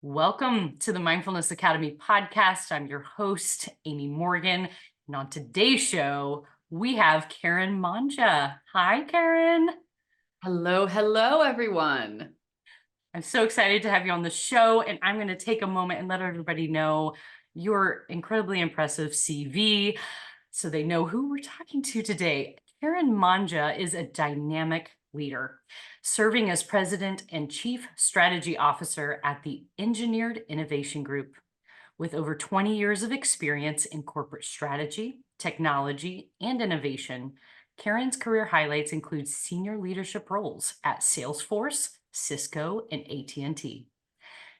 Welcome to the Mindfulness Academy podcast. I'm your host, Amy Morgan. And on today's show, we have Karen Mangia. Hi, Karen. Hello, hello, everyone. I'm so excited to have you on the show. And I'm going to take a moment and let everybody know your incredibly impressive CV so they know who we're talking to today. Karen Mangia is a dynamic leader, serving as president and chief strategy officer at the Engineered Innovation Group. With over 20 years of experience in corporate strategy, technology, and innovation, Karen's career highlights include senior leadership roles at Salesforce, Cisco, and AT&T.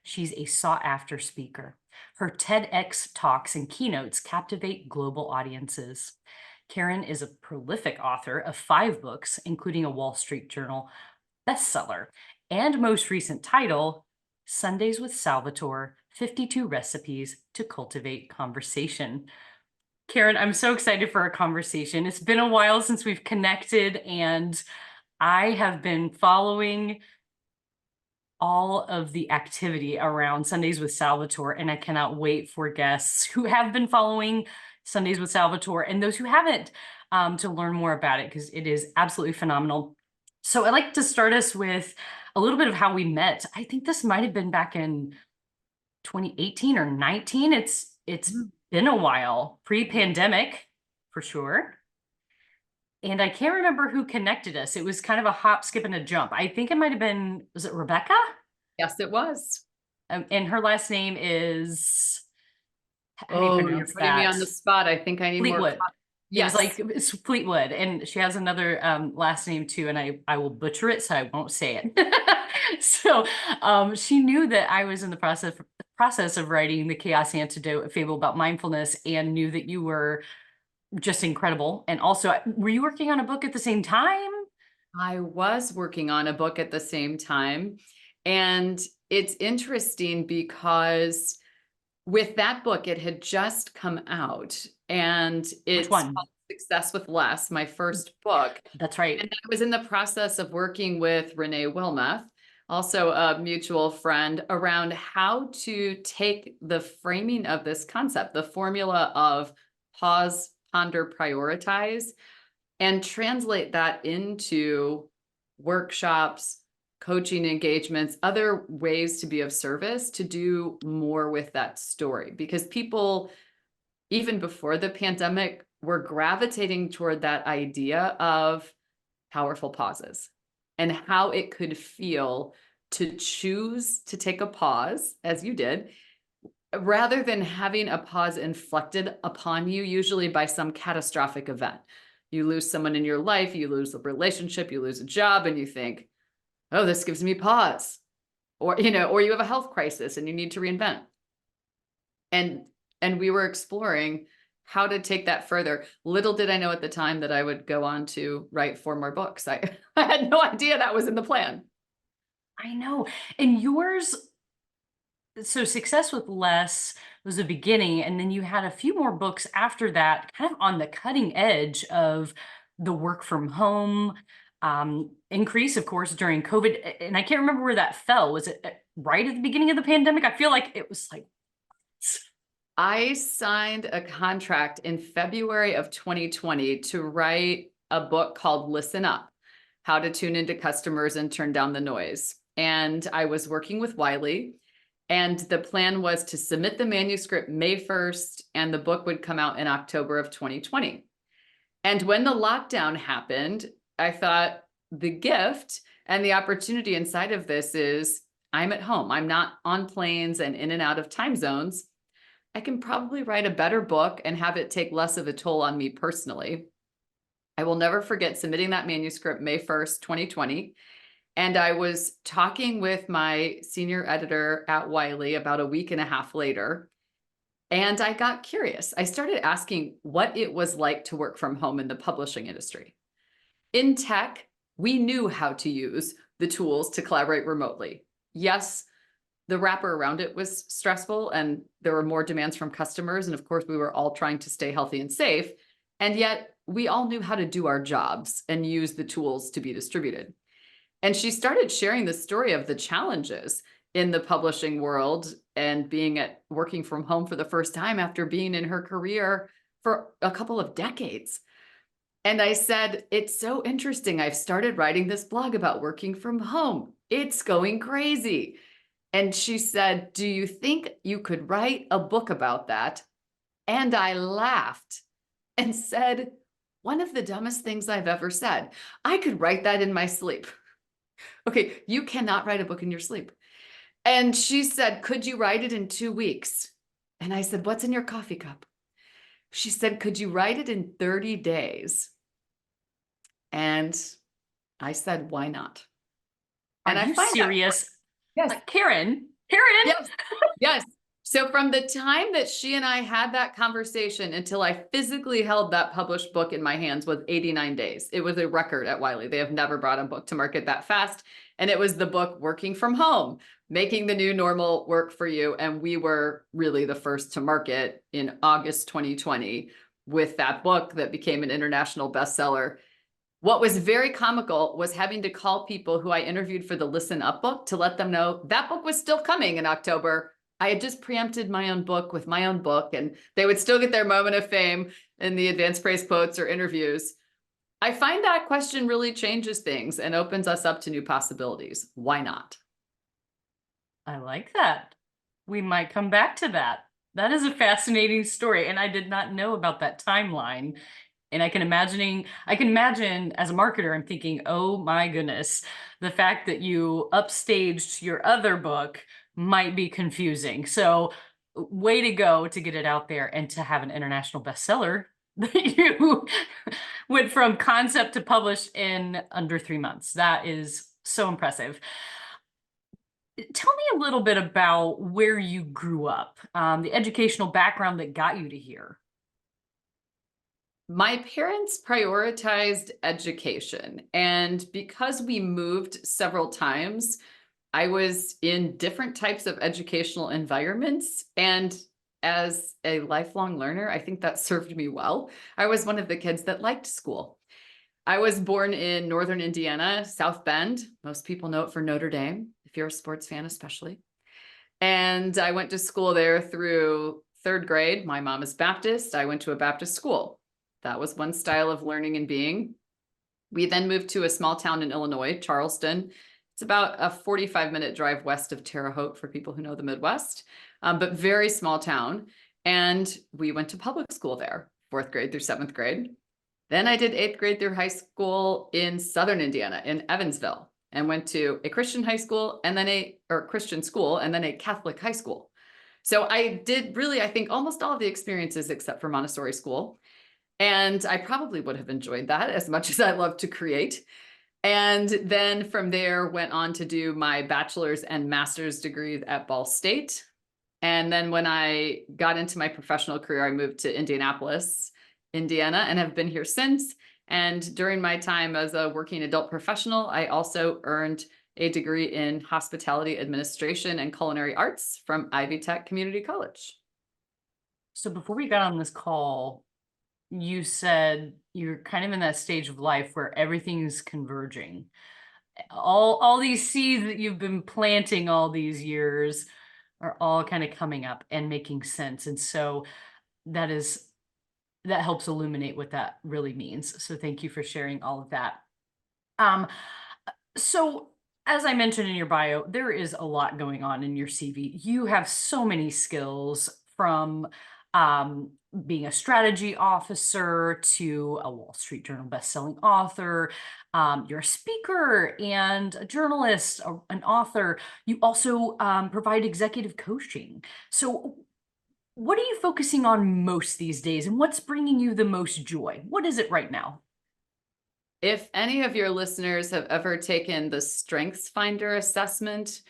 She's a sought-after speaker. Her TEDx talks and keynotes captivate global audiences. Karen is a prolific author of 5 books, including a Wall Street Journal bestseller, and most recent title, Sundays with Salvatore, 52 Recipes to Cultivate Conversation. Karen, I'm so excited for our conversation. It's been a while since we've connected, and I have been following all of the activity around Sundays with Salvatore, and I cannot wait for guests who have been following Sundays with Salvatore and those who haven't to learn more about it, because it is absolutely phenomenal. So I'd like to start us with a little bit of how we met. I think this might have been back in 2018 or 19. It's been a while, pre-pandemic for sure. And I can't remember who connected us. It was kind of a hop, skip, and a jump. I think it might have been, was it Rebecca? Yes, it was. And her last name is, how do you Oh, you're pronounce putting me that? on the spot. I think I need more. Fleetwood. It was Yes. like, it's Fleetwood, and she has another last name too, and I will butcher it, so I won't say it. So she knew that I was in the process of writing The Chaos Antidote, a fable about mindfulness, and knew that you were just incredible. And also, were you working on a book at the same time? I was working on a book at the same time. And it's interesting because with that book, it had just come out and Which it's one? called Success with Less, my first book. That's right. And I was in the process of working with Renee Wilmoth, also a mutual friend, around how to take the framing of this concept, the formula of pause, ponder, prioritize, and translate that into workshops, coaching engagements, other ways to be of service, to do more with that story. Because people, even before the pandemic, were gravitating toward that idea of powerful pauses and how it could feel to choose to take a pause, as you did, rather than having a pause inflicted upon you, usually by some catastrophic event. You lose someone in your life, you lose a relationship, you lose a job, and you think, oh, this gives me pause. Or, or you have a health crisis and you need to reinvent. And we were exploring how to take that further. Little did I know at the time that I would go on to write 4 more books. I had no idea that was in the plan. I know. And yours, so Success with Less was the beginning, and then you had a few more books after that, kind of on the cutting edge of the work from home increase, of course, during COVID. And I can't remember where that fell. Was it right at the beginning of the pandemic? I feel like it was like, I signed a contract in February of 2020 to write a book called Listen Up: How to Tune into Customers and Turn Down the Noise. And I was working with Wiley, and the plan was to submit the manuscript May 1st, and the book would come out in October of 2020. And when the lockdown happened, I thought the gift and the opportunity inside of this is I'm at home. I'm not on planes and in and out of time zones. I can probably write a better book and have it take less of a toll on me personally. I will never forget submitting that manuscript May 1st, 2020. And I was talking with my senior editor at Wiley about a week and a half later. And I got curious. I started asking what it was like to work from home in the publishing industry. In tech, we knew how to use the tools to collaborate remotely. Yes, the wrapper around it was stressful and there were more demands from customers. And of course, we were all trying to stay healthy and safe. And yet we all knew how to do our jobs and use the tools to be distributed. And she started sharing the story of the challenges in the publishing world and working from home for the first time after being in her career for a couple of decades. And I said, it's so interesting. I've started writing this blog about working from home. It's going crazy. And she said, do you think you could write a book about that? And I laughed and said, one of the dumbest things I've ever said. I could write that in my sleep. Okay, you cannot write a book in your sleep. And she said, could you write it in 2 weeks? And I said, what's in your coffee cup? She said, could you write it in 30 days? And I said, why not? Are And I you find that, serious? yes, Karen, yes, yes. So from the time that she and I had that conversation until I physically held that published book in my hands was 89 days. It was a record at Wiley. They have never brought a book to market that fast. And it was the book Working from Home, Making the New Normal Work for You. And we were really the first to market in August 2020 with that book that became an international bestseller. What was very comical was having to call people who I interviewed for the Listen Up book to let them know that book was still coming in October. I had just preempted my own book with my own book, and they would still get their moment of fame in the advanced praise quotes or interviews. I find that question really changes things and opens us up to new possibilities. Why not? I like that. We might come back to that. That is a fascinating story, and I did not know about that timeline. And I can imagine as a marketer, I'm thinking, oh my goodness, the fact that you upstaged your other book might be confusing. So, way to go to get it out there and to have an international bestseller that you went from concept to publish in under 3 months. That is so impressive. Tell me a little bit about where you grew up, the educational background that got you to here. My parents prioritized education, and because we moved several times, I was in different types of educational environments. And as a lifelong learner, I think that served me well. I was one of the kids that liked school. I was born in Northern Indiana, South Bend. Most people know it for Notre Dame, if you're a sports fan, especially. And I went to school there through third grade. My mom is Baptist. I went to a Baptist school. That was one style of learning and being. We then moved to a small town in Illinois, Charleston. It's about a 45-minute drive west of Terre Haute for people who know the Midwest, but very small town. And we went to public school there, fourth grade through seventh grade. Then I did eighth grade through high school in Southern Indiana, in Evansville, and went to a Christian high school and then Christian school and then a Catholic high school. So I did really, I think, almost all of the experiences except for Montessori school. And I probably would have enjoyed that as much as I love to create. And then from there went on to do my bachelor's and master's degrees at Ball State. And then when I got into my professional career, I moved to Indianapolis, Indiana, and have been here since. And during my time as a working adult professional, I also earned a degree in hospitality administration and culinary arts from Ivy Tech Community College. So before we got on this call, you said you're kind of in that stage of life where everything's converging. All these seeds that you've been planting all these years are all kind of coming up and making sense. And so that helps illuminate what that really means. So thank you for sharing all of that. Um, so as I mentioned in your bio, there is a lot going on in your CV. You have so many skills from being a strategy officer to a Wall Street Journal bestselling author. You're a speaker and a journalist, an author. You also provide executive coaching. So what are you focusing on most these days, and what's bringing you the most joy? What is it right now? If any of your listeners have ever taken the Strengths Finder assessment,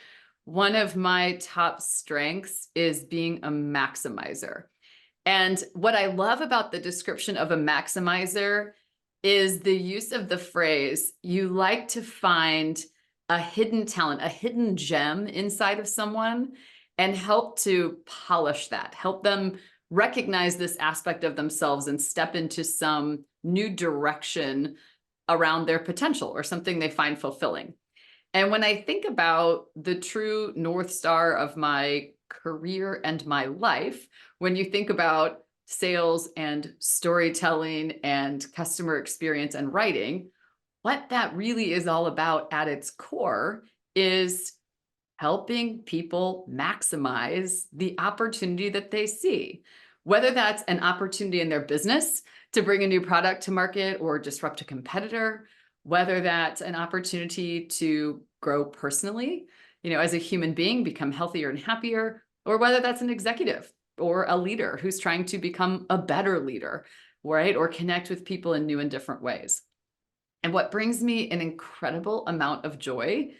one of my top strengths is being a maximizer. And what I love about the description of a maximizer is the use of the phrase, you like to find a hidden talent, a hidden gem inside of someone and help to polish that, help them recognize this aspect of themselves and step into some new direction around their potential or something they find fulfilling. And when I think about the true North Star of my career and my life, when you think about sales and storytelling and customer experience and writing, what that really is all about at its core is helping people maximize the opportunity that they see, whether that's an opportunity in their business to bring a new product to market or disrupt a competitor, whether that's an opportunity to grow personally, as a human being, become healthier and happier, or whether that's an executive or a leader who's trying to become a better leader, right? Or connect with people in new and different ways. And what brings me an incredible amount of joy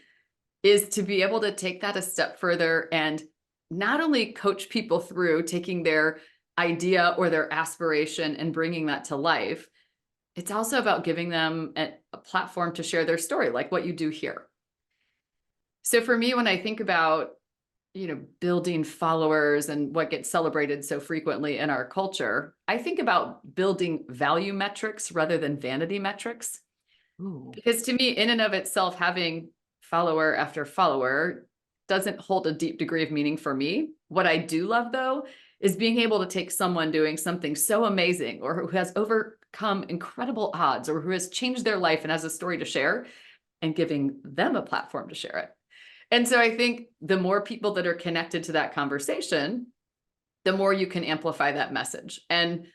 is to be able to take that a step further and not only coach people through taking their idea or their aspiration and bringing that to life, it's also about giving them a platform to share their story, like what you do here. So for me, when I think about, building followers and what gets celebrated so frequently in our culture, I think about building value metrics rather than vanity metrics. Ooh. Because to me, in and of itself, having follower after follower doesn't hold a deep degree of meaning for me. What I do love, though, is being able to take someone doing something so amazing or who has overcome incredible odds or who has changed their life and has a story to share and giving them a platform to share it. And so I think the more people that are connected to that conversation, the more you can amplify that message. And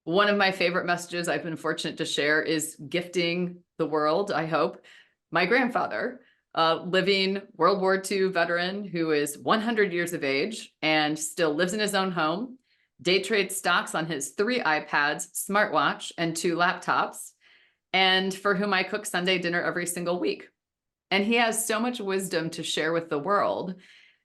one of my favorite messages I've been fortunate to share is gifting the world, I hope, my grandfather, living World War II veteran who is 100 years of age and still lives in his own home, day trades stocks on his 3 iPads, smartwatch, and 2 laptops, and for whom I cook Sunday dinner every single week. And he has so much wisdom to share with the world.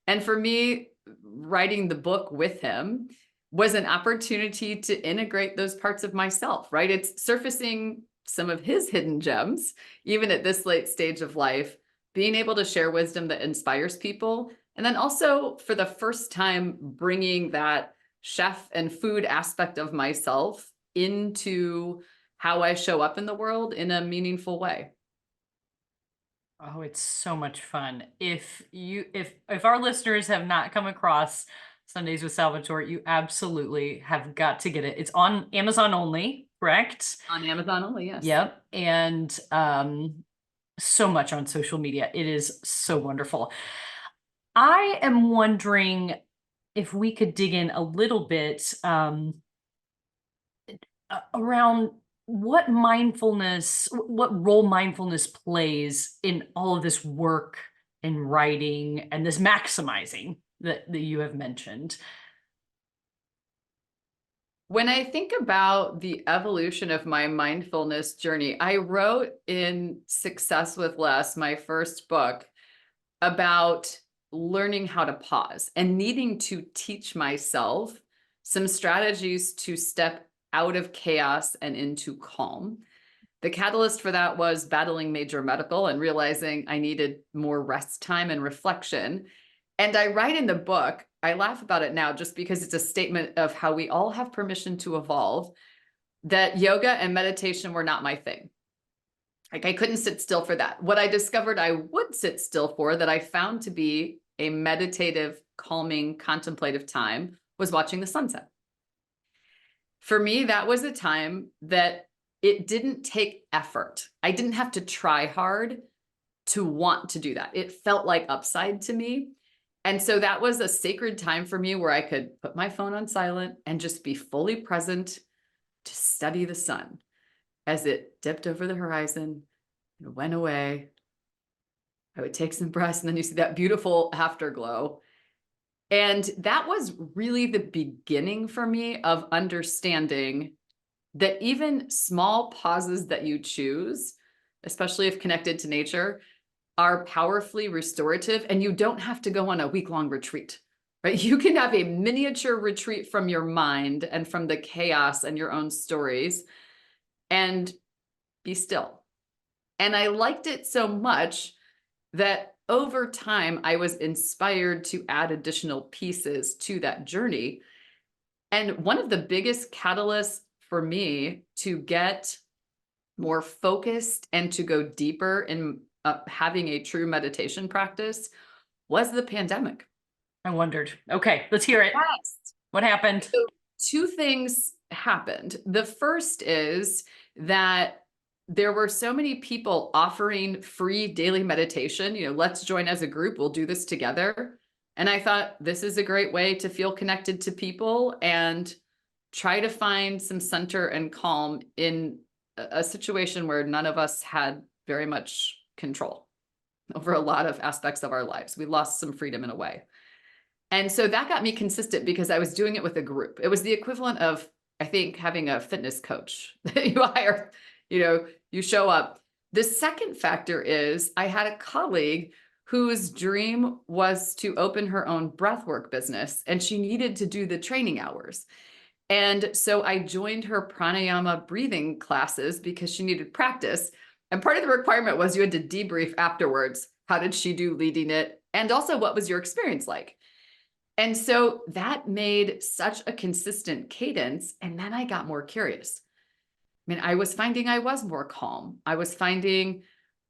And for me, writing the book with him was an opportunity to integrate those parts of myself, right? It's surfacing some of his hidden gems, even at this late stage of life, being able to share wisdom that inspires people. And then also, for the first time, bringing that chef and food aspect of myself into how I show up in the world in a meaningful way. Oh, it's so much fun. If our listeners have not come across Sundays with Salvatore, you absolutely have got to get it. It's on Amazon only, correct? On Amazon only, yes. Yep. And so much on social media. It is so wonderful. I am wondering if we could dig in a little bit around what role mindfulness plays in all of this work and writing and this maximizing that you have mentioned. When I think about the evolution of my mindfulness journey, I wrote in Success with Less, my first book, about learning how to pause and needing to teach myself some strategies to step out of chaos and into calm. The catalyst for that was battling major medical and realizing I needed more rest time and reflection. And I write in the book, I laugh about it now just because it's a statement of how we all have permission to evolve, that yoga and meditation were not my thing. Like I couldn't sit still for that. What I discovered I would sit still for, that I found to be a meditative, calming, contemplative time, was watching the sunset. For me, that was a time that it didn't take effort. I didn't have to try hard to want to do that. It felt like upside to me. And so that was a sacred time for me where I could put my phone on silent and just be fully present to study the sun as it dipped over the horizon and went away. I would take some breaths and then you see that beautiful afterglow. And that was really the beginning for me of understanding that even small pauses that you choose, especially if connected to nature, are powerfully restorative, and you don't have to go on a week-long retreat, right? You can have a miniature retreat from your mind and from the chaos and your own stories and be still. And I liked it so much that over time, I was inspired to add additional pieces to that journey. And one of the biggest catalysts for me to get more focused and to go deeper in having a true meditation practice was the pandemic. I wondered. Okay, let's hear it. Yes. What happened? So two things happened. The first is that there were so many people offering free daily meditation. Let's join as a group. We'll do this together. And I thought this is a great way to feel connected to people and try to find some center and calm in a situation where none of us had very much control over a lot of aspects of our lives. We lost some freedom in a way. And so that got me consistent because I was doing it with a group. It was the equivalent of, I think, having a fitness coach that you hire, you show up. The second factor is I had a colleague whose dream was to open her own breathwork business, and she needed to do the training hours. And so I joined her pranayama breathing classes because she needed practice. And part of the requirement was you had to debrief afterwards. How did she do leading it? And also, what was your experience like? And so that made such a consistent cadence. And then I got more curious. I mean, I was finding I was more calm. I was finding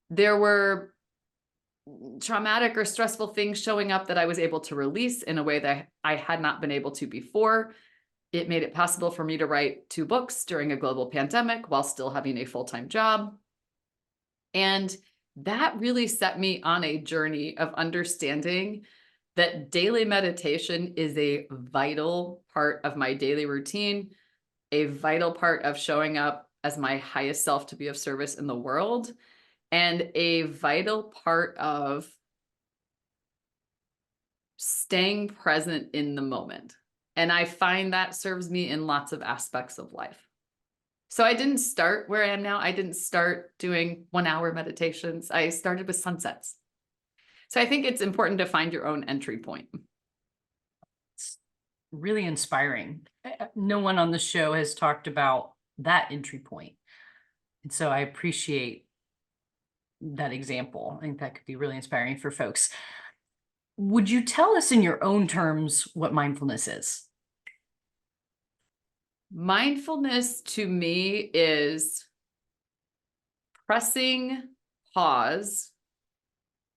there were traumatic or stressful things showing up that I was able to release in a way that I had not been able to before. It made it possible for me to write 2 books during a global pandemic while still having a full-time job. And that really set me on a journey of understanding that daily meditation is a vital part of my daily routine, a vital part of showing up as my highest self to be of service in the world, and a vital part of staying present in the moment. And I find that serves me in lots of aspects of life. So I didn't start where I am now. I didn't start doing 1-hour meditations. I started with sunsets. So I think it's important to find your own entry point. It's really inspiring. No one on the show has talked about that entry point. And so I appreciate that example. I think that could be really inspiring for folks. Would you tell us in your own terms what mindfulness is? Mindfulness to me is pressing pause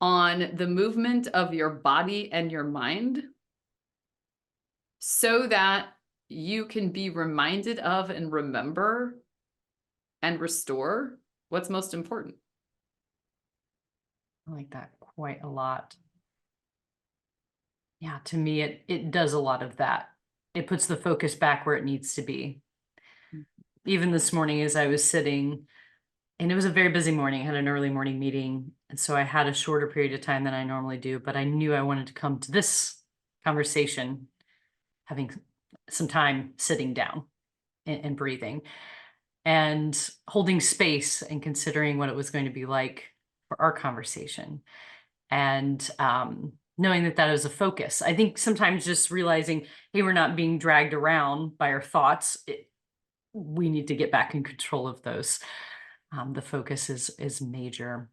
on the movement of your body and your mind so that you can be reminded of and remember and restore what's most important. I like that quite a lot. Yeah, to me, it does a lot of that. It puts the focus back where it needs to be. Even this morning, as I was sitting, and it was a very busy morning, I had an early morning meeting. And so I had a shorter period of time than I normally do, but I knew I wanted to come to this conversation, having some time sitting down and breathing and holding space and considering what it was going to be like for our conversation. And knowing that that is a focus. I think sometimes just realizing, hey, we're not being dragged around by our thoughts. We need to get back in control of those. The focus is major.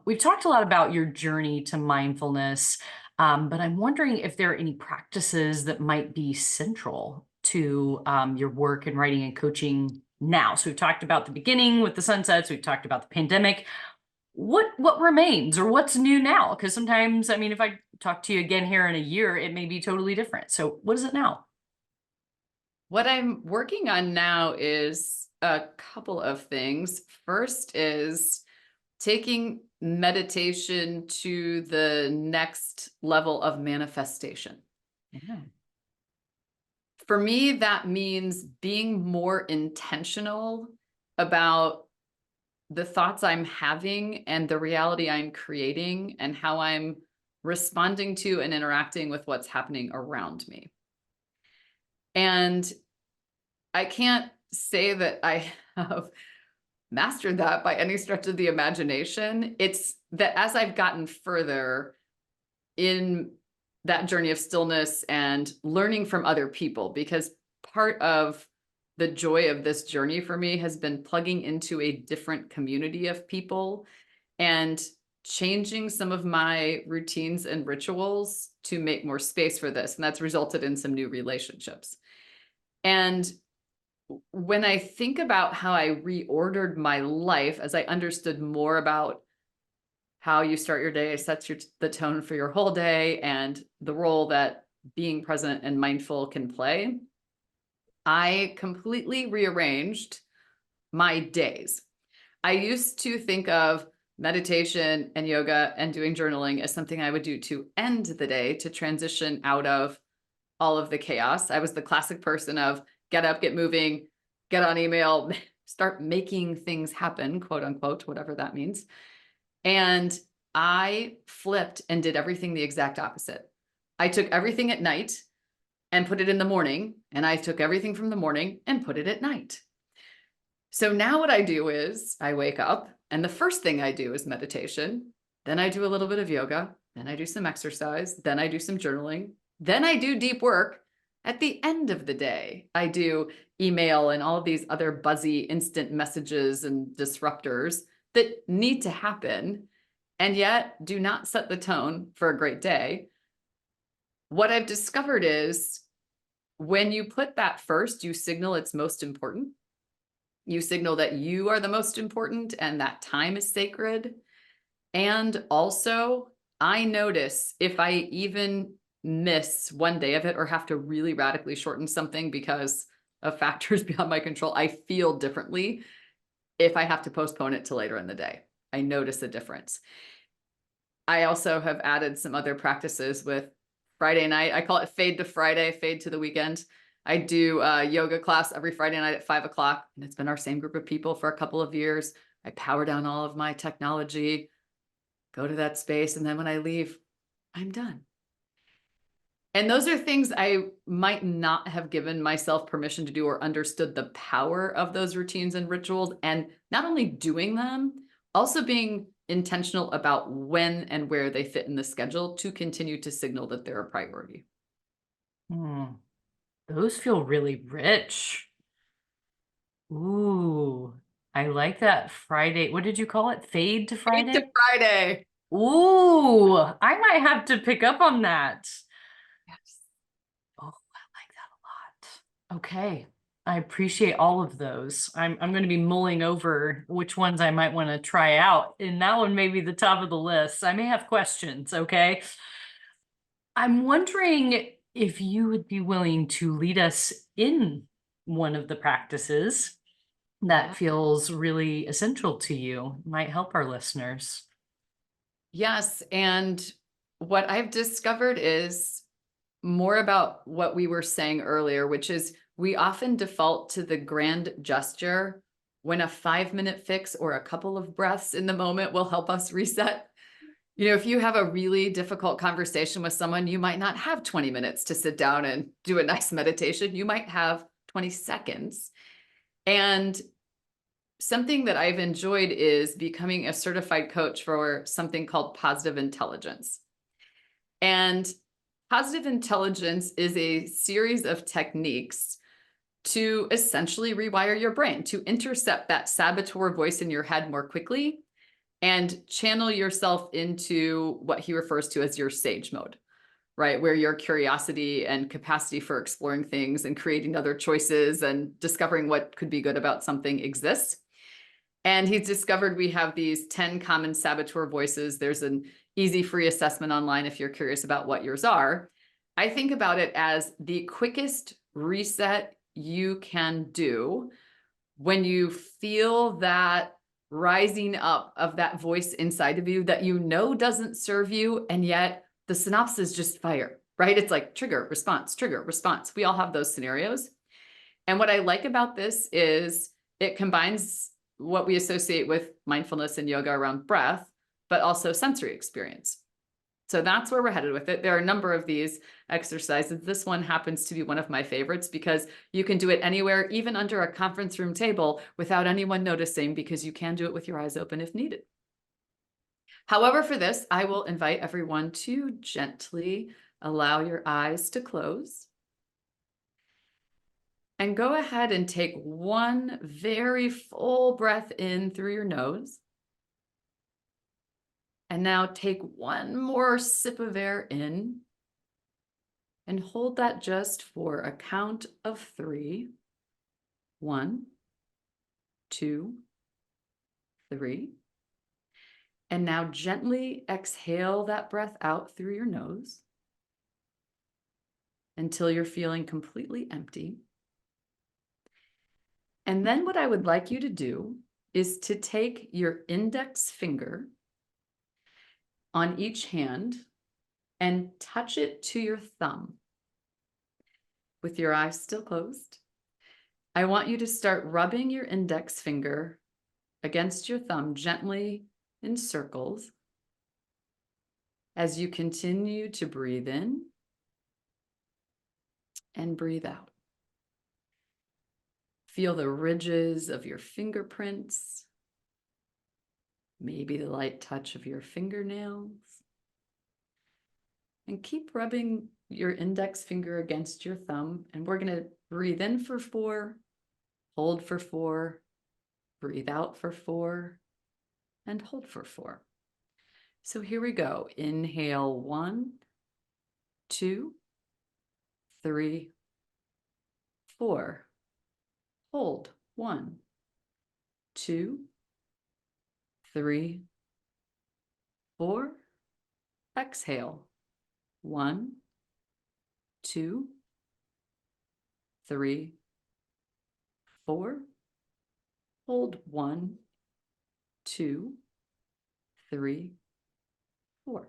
We've talked a lot about your journey to mindfulness, but I'm wondering if there are any practices that might be central to your work in writing and coaching now. So we've talked about the beginning with the sunsets. We've talked about the pandemic. What remains or what's new now? Because sometimes, I mean, if I talk to you again here in a year, it may be totally different. So what is it now? What I'm working on now is a couple of things. First is taking meditation to the next level of manifestation. Yeah. For me, that means being more intentional about the thoughts I'm having and the reality I'm creating and how I'm responding to and interacting with what's happening around me. And I can't say that I have mastered that by any stretch of the imagination. It's that as I've gotten further in that journey of stillness and learning from other people, because part of the joy of this journey for me has been plugging into a different community of people and changing some of my routines and rituals to make more space for this. And that's resulted in some new relationships. And when I think about how I reordered my life as I understood more about how you start your day sets the tone for your whole day and the role that being present and mindful can play, I completely rearranged my days. I used to think of meditation and yoga and doing journaling as something I would do to end the day, to transition out of all of the chaos. I was the classic person of get up, get moving, get on email, start making things happen, quote unquote, whatever that means. And I flipped and did everything the exact opposite. I took everything at night and put it in the morning, and I took everything from the morning and put it at night. So now what I do is I wake up and the first thing I do is meditation. Then I do a little bit of yoga. Then I do some exercise. Then I do some journaling. Then I do deep work. At the end of the day, I do email and all of these other buzzy instant messages and disruptors that need to happen and yet do not set the tone for a great day. What I've discovered is when you put that first, you signal it's most important. You signal that you are the most important and that time is sacred. And also, I notice if I even miss one day of it or have to really radically shorten something because of factors beyond my control, I feel differently if I have to postpone it to later in the day. I notice a difference. I also have added some other practices with Friday night. I call it fade to Friday, fade to the weekend. I do a yoga class every Friday night at 5 o'clock, and it's been our same group of people for a couple of years. I power down all of my technology, go to that space, and then when I leave, I'm done. And those are things I might not have given myself permission to do or understood the power of those routines and rituals. And not only doing them, also being intentional about when and where they fit in the schedule to continue to signal that they're a priority. Hmm. Those feel really rich. Ooh, I like that Friday. What did you call it? Fade to Fade to Friday? Friday. Ooh, I might have to pick up on that. Yes. Oh, I like that a lot. Okay. I appreciate all of those. I'm going to be mulling over which ones I might want to try out. And that one may be the top of the list. I may have questions, okay? I'm wondering if you would be willing to lead us in one of the practices that Yeah. feels really essential to you, might help our listeners. Yes. And what I've discovered is more about what we were saying earlier, which is we often default to the grand gesture when a 5 minute fix or a couple of breaths in the moment will help us reset. You know, if you have a really difficult conversation with someone, you might not have 20 minutes to sit down and do a nice meditation. You might have 20 seconds. And something that I've enjoyed is becoming a certified coach for something called positive intelligence. And positive intelligence is a series of techniques to essentially rewire your brain, to intercept that saboteur voice in your head more quickly and channel yourself into what he refers to as your sage mode, right? Where your curiosity and capacity for exploring things and creating other choices and discovering what could be good about something exists. And he's discovered we have these 10 common saboteur voices. There's an easy free assessment online if you're curious about what yours are. I think about it as the quickest reset you can do when you feel that rising up of that voice inside of you that you know doesn't serve you, and yet the synapses just fire, right? It's like trigger, response, trigger, response. We all have those scenarios. And what I like about this is it combines what we associate with mindfulness and yoga around breath, but also sensory experience. So that's where we're headed with it. There are a number of these exercises. This one happens to be one of my favorites because you can do it anywhere, even under a conference room table without anyone noticing, because you can do it with your eyes open if needed. However, for this, I will invite everyone to gently allow your eyes to close. And go ahead and take one very full breath in through your nose. And now take one more sip of air in and hold that just for a count of 3. 1, 2, 3. And now gently exhale that breath out through your nose until you're feeling completely empty. And then what I would like you to do is to take your index finger on each hand and touch it to your thumb with your eyes still closed. I want you to start rubbing your index finger against your thumb gently in circles as you continue to breathe in and breathe out. Feel the ridges of your fingerprints, maybe the light touch of your fingernails. And keep rubbing your index finger against your thumb. And we're going to breathe in for 4, hold for 4, breathe out for 4, and hold for 4. So here we go. Inhale 1, 2, 3, 4. Hold 1, 2, 3, 4. Exhale 1, 2, 3, 4. Hold 1, 2, 3, 4.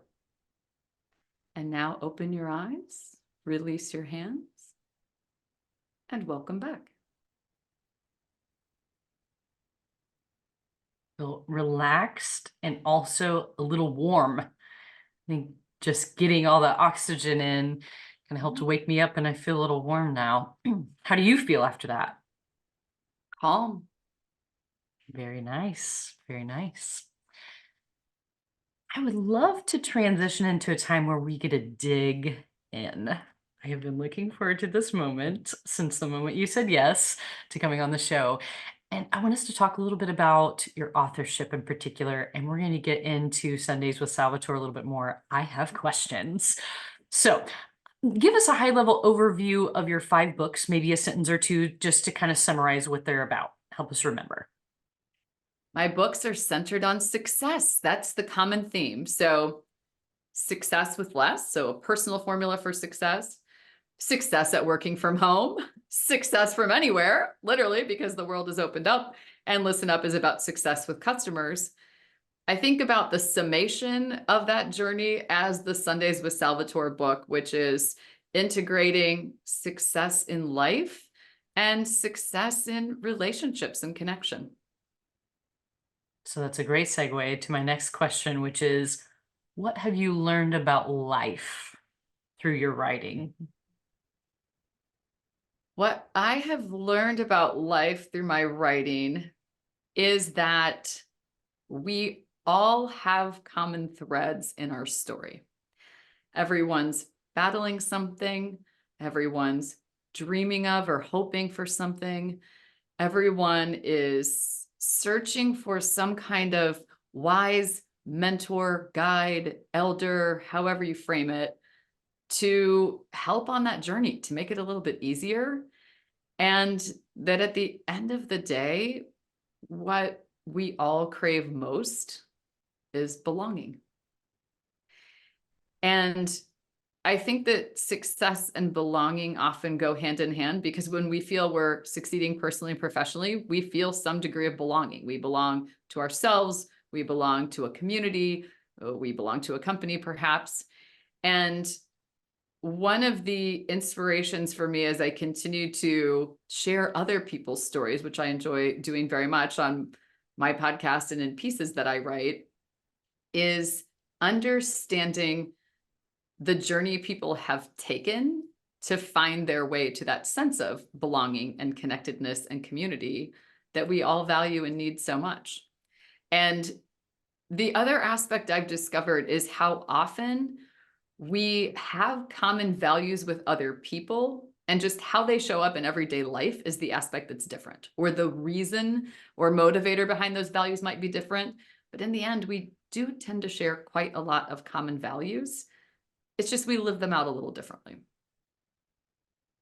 And now open your eyes, release your hands, and welcome back. Feel relaxed and also a little warm. I think just getting all the oxygen in kind of helped to wake me up, and I feel a little warm now. How do you feel after that? Calm. Very nice. Very nice. I would love to transition into a time where we get to dig in. I have been looking forward to this moment since the moment you said yes to coming on the show. And I want us to talk a little bit about your authorship in particular. And we're going to get into Sundays with Salvatore a little bit more. I have questions. So, give us a high level overview of your 5 books, maybe a sentence or two, just to kind of summarize what they're about. Help us remember. My books are centered on success. That's the common theme. So success with less, so a personal formula for success, success at working from home, success from anywhere, literally, because the world has opened up, and Listen Up is about success with customers. I think about the summation of that journey as the Sundays with Salvatore book, which is integrating success in life and success in relationships and connection. So that's a great segue to my next question, which is, what have you learned about life through your writing? What I have learned about life through my writing is that we all have common threads in our story. Everyone's battling something, everyone's dreaming of or hoping for something. Everyone is searching for some kind of wise mentor, guide, elder, however you frame it, to help on that journey, to make it a little bit easier. And that at the end of the day, what we all crave most is belonging. And I think that success and belonging often go hand in hand, because when we feel we're succeeding personally and professionally, we feel some degree of belonging. We belong to ourselves, we belong to a community, we belong to a company perhaps. And one of the inspirations for me as I continue to share other people's stories, which I enjoy doing very much on my podcast and in pieces that I write, is understanding the journey people have taken to find their way to that sense of belonging and connectedness and community that we all value and need so much. And the other aspect I've discovered is how often we have common values with other people, and just how they show up in everyday life is the aspect that's different, or the reason or motivator behind those values might be different. But in the end, we do tend to share quite a lot of common values. It's just we live them out a little differently.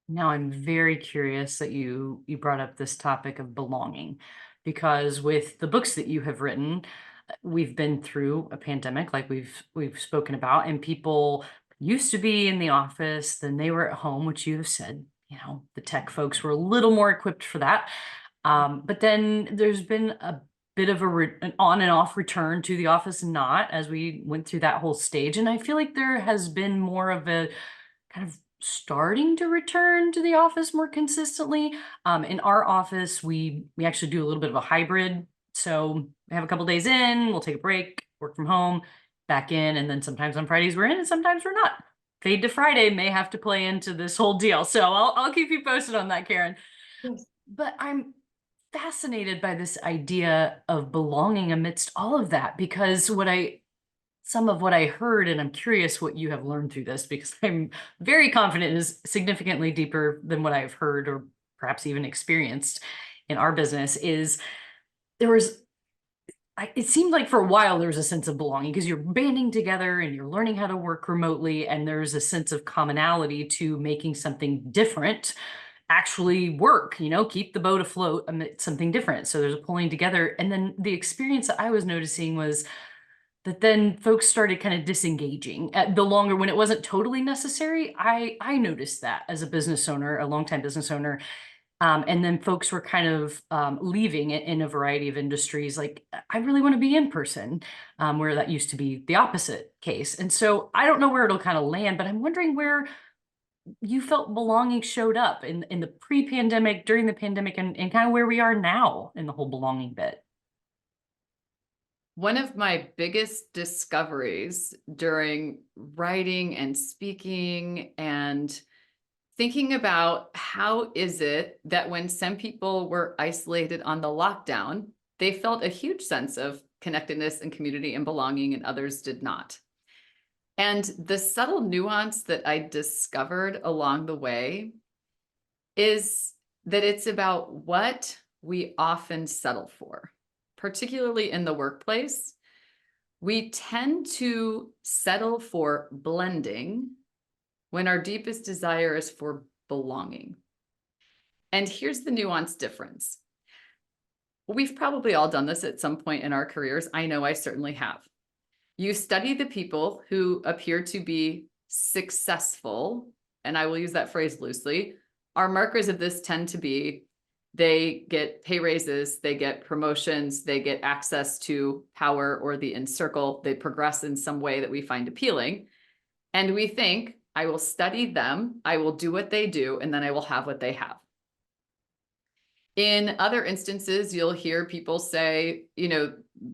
Now I'm very curious that you brought up this topic of belonging, because with the books that you have written, we've been through a pandemic like we've spoken about, and people used to be in the office, then they were at home, which you have said, the tech folks were a little more equipped for that. But then there's been a bit of an on and off return to the office, not as we went through that whole stage. And I feel like there has been more of a kind of starting to return to the office more consistently. In our office, we actually do a little bit of a hybrid. So we have a couple days in, we'll take a break, work from home, back in, and then sometimes on Fridays we're in, and sometimes we're not. Fade to Friday may have to play into this whole deal. So I'll keep you posted on that, Karen. Yes. But I'm fascinated by this idea of belonging amidst all of that, because some of what I heard, and I'm curious what you have learned through this, because I'm very confident it is significantly deeper than what I've heard or perhaps even experienced in our business, is there was it seemed like for a while there was a sense of belonging because you're banding together and you're learning how to work remotely, and there's a sense of commonality to making something different actually work, keep the boat afloat amid something different. So there's a pulling together. And then the experience that I was noticing was that then folks started kind of disengaging at the longer, when it wasn't totally necessary. I noticed that as a business owner, a longtime business owner. And then folks were kind of leaving it in a variety of industries. Like, I really want to be in person, where that used to be the opposite case. And so I don't know where it'll kind of land, but I'm wondering where you felt belonging showed up in the pre-pandemic, during the pandemic, and kind of where we are now in the whole belonging bit. One of my biggest discoveries during writing and speaking and thinking about how is it that when some people were isolated on the lockdown, they felt a huge sense of connectedness and community and belonging, and others did not. And the subtle nuance that I discovered along the way is that it's about what we often settle for, particularly in the workplace. We tend to settle for blending when our deepest desire is for belonging. And here's the nuanced difference. We've probably all done this at some point in our careers. I know I certainly have. You study the people who appear to be successful, and I will use that phrase loosely. Our markers of this tend to be they get pay raises, they get promotions, they get access to power or the inner circle, they progress in some way that we find appealing. And we think, I will study them, I will do what they do, and then I will have what they have. In other instances, you'll hear people say,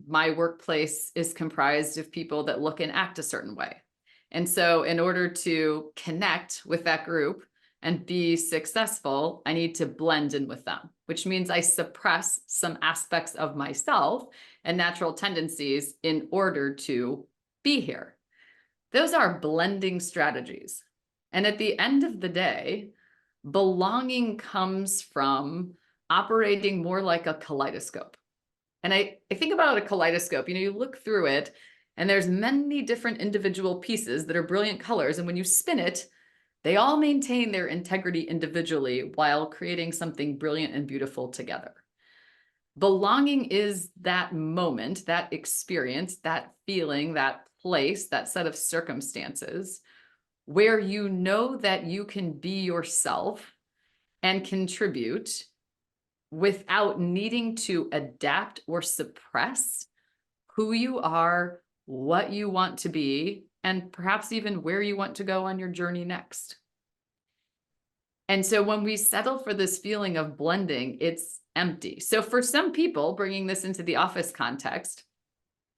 my workplace is comprised of people that look and act a certain way. And so in order to connect with that group and be successful, I need to blend in with them, which means I suppress some aspects of myself and natural tendencies in order to be here. Those are blending strategies. And at the end of the day, belonging comes from operating more like a kaleidoscope. And I think about a kaleidoscope, you look through it and there's many different individual pieces that are brilliant colors. And when you spin it, they all maintain their integrity individually while creating something brilliant and beautiful together. Belonging is that moment, that experience, that feeling, that place, that set of circumstances where you know that you can be yourself and contribute without needing to adapt or suppress who you are, what you want to be, and perhaps even where you want to go on your journey next. And so when we settle for this feeling of blending, it's empty. So for some people, bringing this into the office context,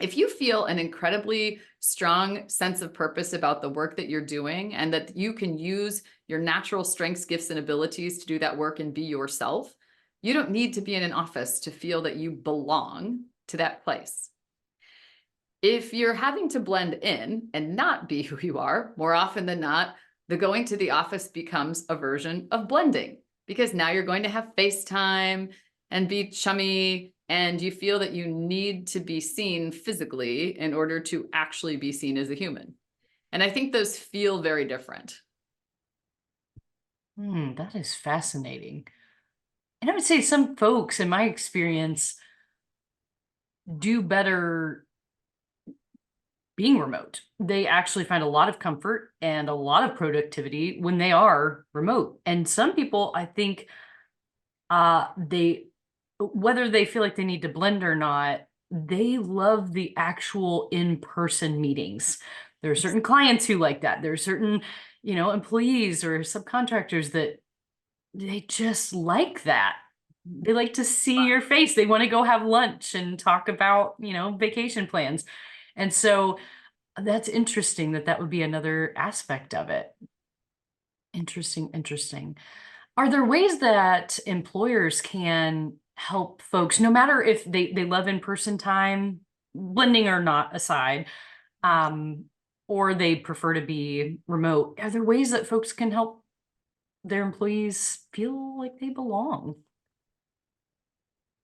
if you feel an incredibly strong sense of purpose about the work that you're doing and that you can use your natural strengths, gifts, and abilities to do that work and be yourself, you don't need to be in an office to feel that you belong to that place. If you're having to blend in and not be who you are, more often than not, the going to the office becomes a version of blending, because now you're going to have FaceTime and be chummy, and you feel that you need to be seen physically in order to actually be seen as a human. And I think those feel very different. That is fascinating. And I would say some folks, in my experience, do better being remote. They actually find a lot of comfort and a lot of productivity when they are remote. And some people, I think, they whether they feel like they need to blend or not, they love the actual in-person meetings. There are certain clients who like that. There are certain, employees or subcontractors that they just like that. They like to see your face. They want to go have lunch and talk about, vacation plans. And so that's interesting that that would be another aspect of it. Interesting, interesting. Are there ways that employers can help folks, no matter if they love in-person time, blending or not aside, um, or they prefer to be remote? Are there ways that folks can help their employees feel like they belong?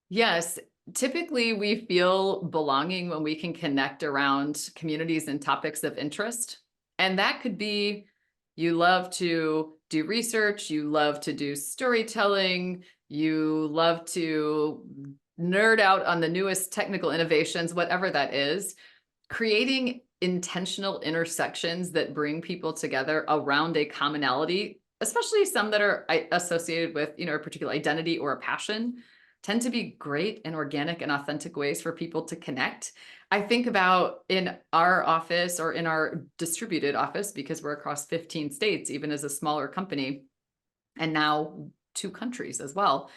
Yes, typically we feel belonging when we can connect around communities and topics of interest. And that could be you love to do research, you love to do storytelling, you love to nerd out on the newest technical innovations, whatever that is. Creating intentional intersections that bring people together around a commonality, especially some that are associated with, a particular identity or a passion, tend to be great and organic and authentic ways for people to connect. I think about in our office or in our distributed office, because we're across 15 states, even as a smaller company, and now 2 countries as well.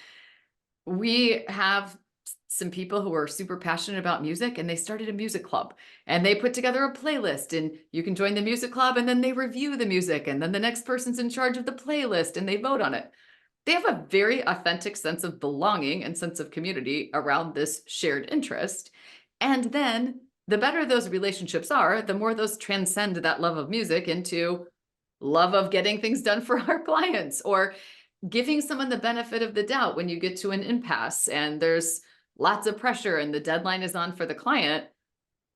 We have some people who are super passionate about music, and they started a music club, and they put together a playlist, and you can join the music club, and then they review the music, and then the next person's in charge of the playlist and they vote on it. They have a very authentic sense of belonging and sense of community around this shared interest. And then the better those relationships are, the more those transcend that love of music into love of getting things done for our clients, or giving someone the benefit of the doubt when you get to an impasse and there's lots of pressure and the deadline is on for the client.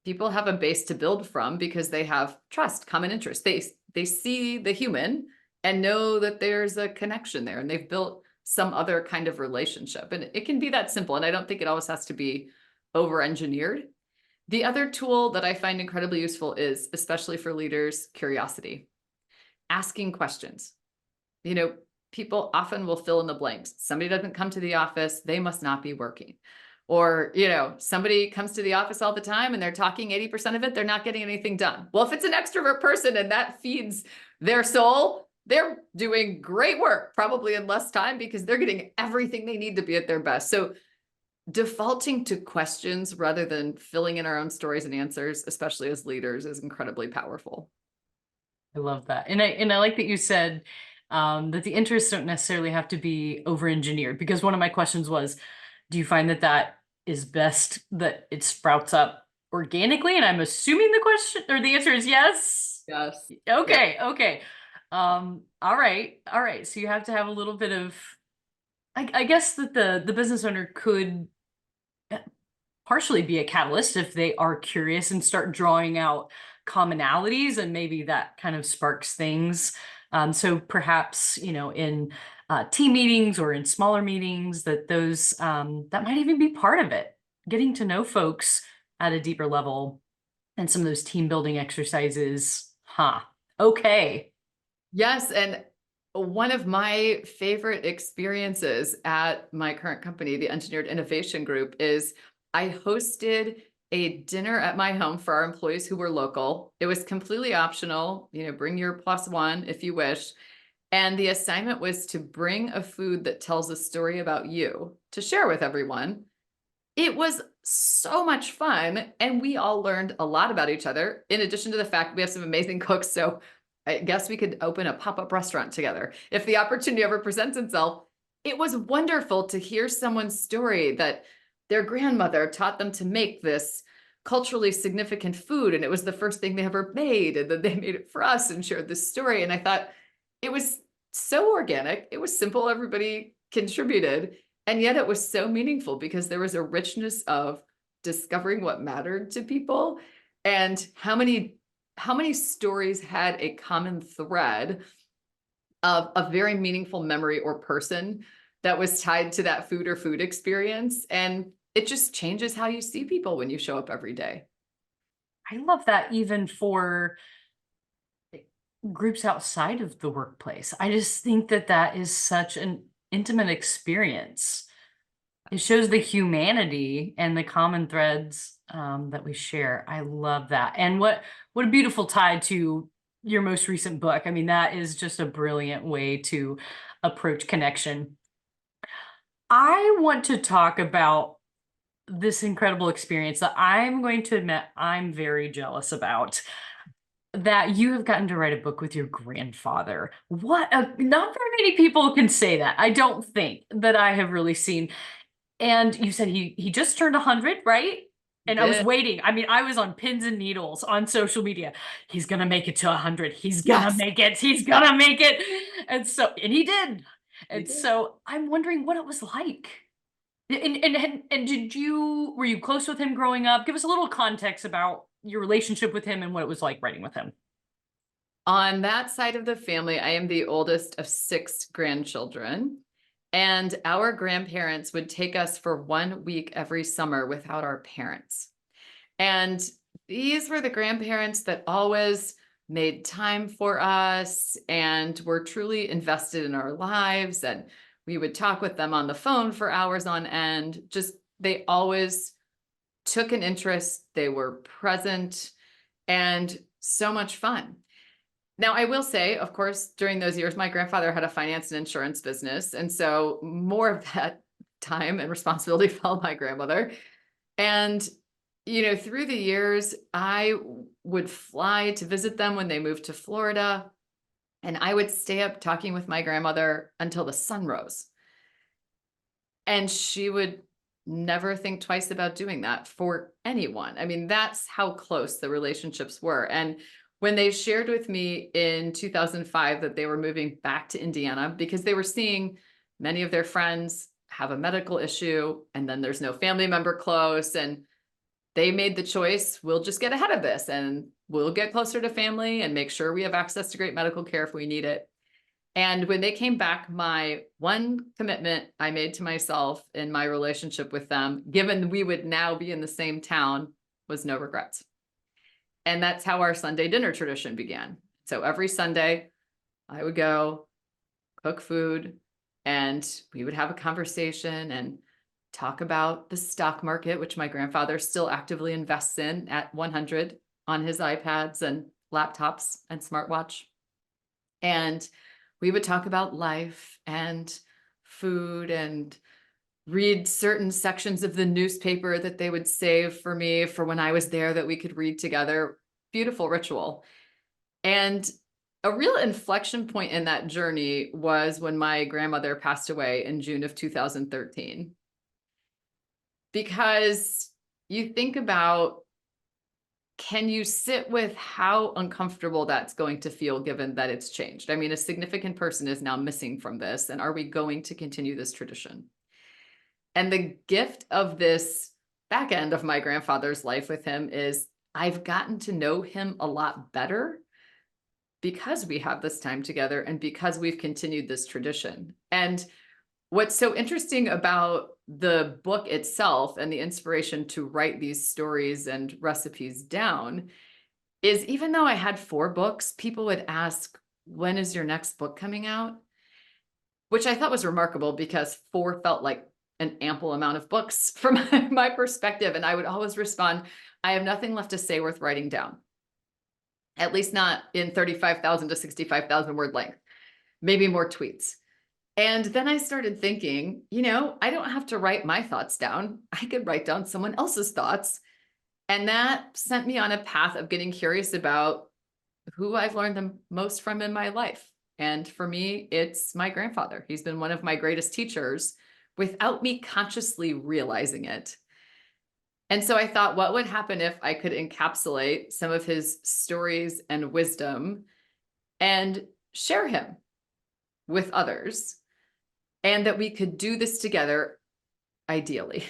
People have a base to build from because they have trust, common interest. They see the human and know that there's a connection there, and they've built some other kind of relationship. And it can be that simple. And I don't think it always has to be over engineered. The other tool that I find incredibly useful is, especially for leaders, curiosity, asking questions. You know, people often will fill in the blanks. Somebody doesn't come to the office, they must not be working. Or, somebody comes to the office all the time and they're talking 80% of it, they're not getting anything done. Well, if it's an extrovert person and that feeds their soul, they're doing great work, probably in less time, because they're getting everything they need to be at their best. So defaulting to questions rather than filling in our own stories and answers, especially as leaders, is incredibly powerful. I love that. And I like that you said that the interests don't necessarily have to be over engineered, because one of my questions was, do you find that that is best that it sprouts up organically? And I'm assuming the question or the answer is yes. Yes. Yep. Okay, okay. All right, all right. So you have to have a little bit of, I guess that the business owner could partially be a catalyst if they are curious and start drawing out commonalities, and maybe that kind of sparks things. So perhaps, in team meetings or in smaller meetings, that those that might even be part of it, getting to know folks at a deeper level, and some of those team building exercises. Okay. Yes, and one of my favorite experiences at my current company, the Engineered Innovation Group, is I hosted a dinner at my home for our employees who were local. It was completely optional, bring your plus one if you wish. And the assignment was to bring a food that tells a story about you to share with everyone. It was so much fun, and we all learned a lot about each other, in addition to the fact we have some amazing cooks, so I guess we could open a pop-up restaurant together if the opportunity ever presents itself. It was wonderful to hear someone's story that their grandmother taught them to make this culturally significant food, and it was the first thing they ever made, and then they made it for us and shared this story. And I thought it was so organic, it was simple, everybody contributed, and yet it was so meaningful because there was a richness of discovering what mattered to people, and how many stories had a common thread of a very meaningful memory or person that was tied to that food or food experience. And it just changes how you see people when you show up every day. I love that even for groups outside of the workplace. I just think that that is such an intimate experience. It shows the humanity and the common threads that we share. I love that. And what a beautiful tie to your most recent book. I mean, that is just a brilliant way to approach connection. I want to talk about this incredible experience that I'm going to admit I'm very jealous about. That you have gotten to write a book with your grandfather. Not very many people can say that. I don't think that I have really seen. And you said he just turned 100, right? He And I was did. waiting. I mean, I was on pins and needles on social media. He's gonna make it to 100. He's gonna Yes, make it. He's gonna make it. And he did. he And did. so I'm wondering what it was like. And did you were you close with him growing up? Give us a little context about your relationship with him and what it was like writing with him. On that side of the family, I am the oldest of 6 grandchildren. And our grandparents would take us for 1 week every summer without our parents. And these were the grandparents that always made time for us and were truly invested in our lives. And we would talk with them on the phone for hours on end. Just, they always took an interest, they were present, and so much fun. Now, I will say, of course, during those years, my grandfather had a finance and insurance business. And so more of that time and responsibility fell on my grandmother. And, through the years, I would fly to visit them when they moved to Florida. And I would stay up talking with my grandmother until the sun rose. And she would never think twice about doing that for anyone. I mean, that's how close the relationships were. And when they shared with me in 2005 that they were moving back to Indiana because they were seeing many of their friends have a medical issue and then there's no family member close, and they made the choice, we'll just get ahead of this and we'll get closer to family and make sure we have access to great medical care if we need it. And when they came back, my one commitment I made to myself in my relationship with them, given we would now be in the same town, was no regrets. And that's how our Sunday dinner tradition began. So every Sunday, I would go cook food and we would have a conversation and talk about the stock market, which my grandfather still actively invests in at 100 on his iPads and laptops and smartwatch. And we would talk about life and food and read certain sections of the newspaper that they would save for me for when I was there that we could read together. Beautiful ritual. And a real inflection point in that journey was when my grandmother passed away in June of 2013. Because you think about, can you sit with how uncomfortable that's going to feel given that it's changed? I mean, a significant person is now missing from this, and are we going to continue this tradition? And the gift of this back end of my grandfather's life with him is I've gotten to know him a lot better because we have this time together and because we've continued this tradition. And what's so interesting about the book itself and the inspiration to write these stories and recipes down is, even though I had 4 books, people would ask, when is your next book coming out? Which I thought was remarkable because 4 felt like an ample amount of books from my perspective. And I would always respond, I have nothing left to say worth writing down, at least not in 35,000 to 65,000 word length, maybe more tweets. And then I started thinking, I don't have to write my thoughts down. I could write down someone else's thoughts. And that sent me on a path of getting curious about who I've learned the most from in my life. And for me, it's my grandfather. He's been one of my greatest teachers without me consciously realizing it. And so I thought, what would happen if I could encapsulate some of his stories and wisdom and share him with others, and that we could do this together, ideally,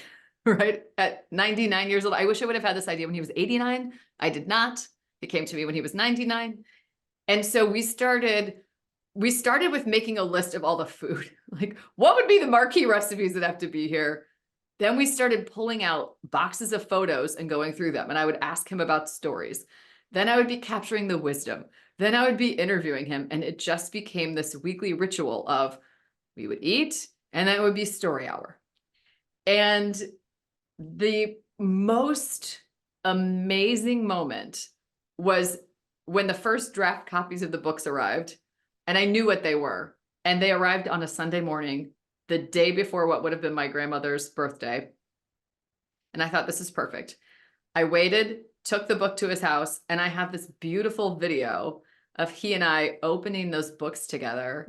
right? At 99 years old, I wish I would have had this idea when he was 89. I did not. It came to me when he was 99. And so we started we started with making a list of all the food. Like, what would be the marquee recipes that have to be here? Then we started pulling out boxes of photos and going through them. And I would ask him about stories. Then I would be capturing the wisdom. Then I would be interviewing him. And it just became this weekly ritual of we would eat and then it would be story hour. And the most amazing moment was when the first draft copies of the books arrived, and I knew what they were. And they arrived on a Sunday morning, the day before what would have been my grandmother's birthday. And I thought, this is perfect. I waited, took the book to his house, and I have this beautiful video of he and I opening those books together.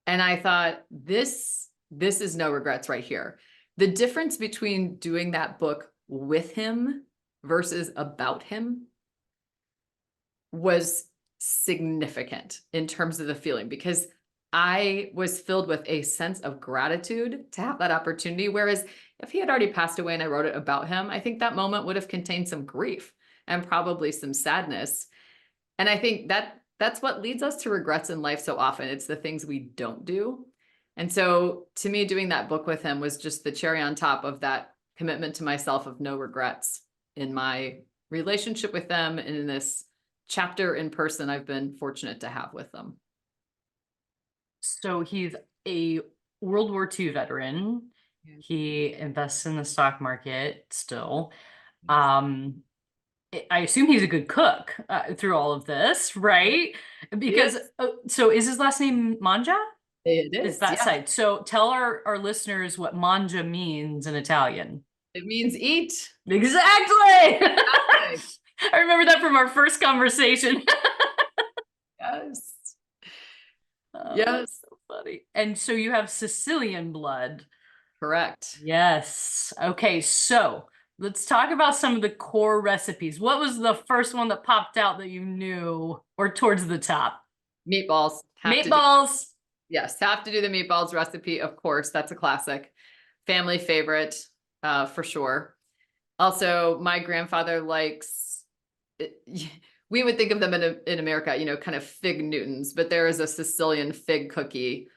And I thought, this is no regrets right here. The difference between doing that book with him versus about him was significant in terms of the feeling, because I was filled with a sense of gratitude to have that opportunity. Whereas if he had already passed away and I wrote it about him, I think that moment would have contained some grief and probably some sadness. And I think that that's what leads us to regrets in life so often. It's the things we don't do. And so to me, doing that book with him was just the cherry on top of that commitment to myself of no regrets in my relationship with them and in this chapter in person I've been fortunate to have with them. So he's a World War II veteran. He invests in the stock market still. Um, I assume he's a good cook through all of this, right? Because so is his last name Mangia? It Is is, that yeah. side? So tell our listeners what Mangia means in Italian. It means eat. Exactly. Fantastic. I remember that from our first conversation. Yes. Oh, that's Yes. so funny. And so you have Sicilian blood. Correct. Yes. Okay, so let's talk about some of the core recipes. What was the first one that popped out that you knew, or towards the top? Meatballs have to do. Meatballs. Yes, have to do the meatballs recipe. Of course, that's a classic. Family favorite, for sure. Also, my grandfather likes, we would think of them in America, kind of fig Newtons, but there is a Sicilian fig cookie.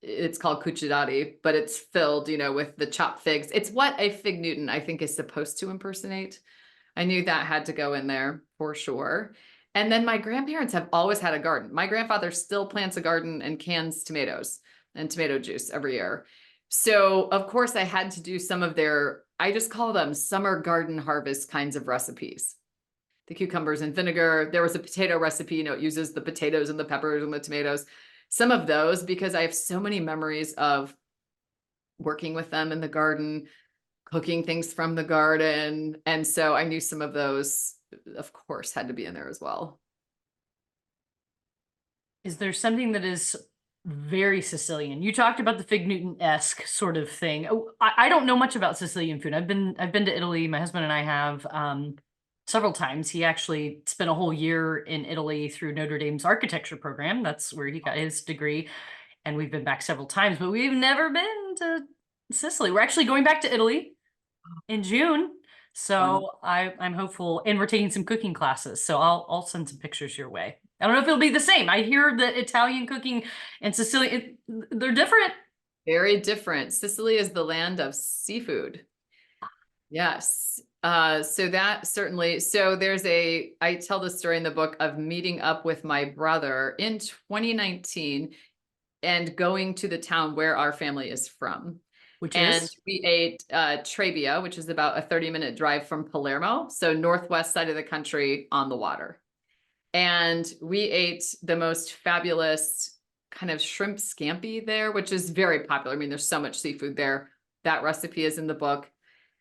It's called cucciolati, but it's filled, with the chopped figs. It's what a fig Newton, I think, is supposed to impersonate. I knew that had to go in there for sure. And then my grandparents have always had a garden. My grandfather still plants a garden and cans tomatoes and tomato juice every year. So of course I had to do some of their, I just call them summer garden harvest kinds of recipes. The cucumbers and vinegar. There was a potato recipe, it uses the potatoes and the peppers and the tomatoes. Some of those, because I have so many memories of working with them in the garden, cooking things from the garden. And so I knew some of those, of course, had to be in there as well. Is there something that is very Sicilian? You talked about the Fig Newton-esque sort of thing. Oh, I don't know much about Sicilian food. I've been to Italy. My husband and I have several times. He actually spent a whole year in Italy through Notre Dame's architecture program. That's where he got his degree. And we've been back several times, but we've never been to Sicily. We're actually going back to Italy in June. So I'm hopeful, and we're taking some cooking classes. So I'll send some pictures your way. I don't know if it'll be the same. I hear that Italian cooking and Sicilian, they're different. Very different. Sicily is the land of seafood. Yes. So that certainly, so I tell the story in the book of meeting up with my brother in 2019 and going to the town where our family is from. Which And is? we ate Trebbia, which is about a 30-minute drive from Palermo. So northwest side of the country on the water. And we ate the most fabulous kind of shrimp scampi there, which is very popular. I mean, there's so much seafood there. That recipe is in the book.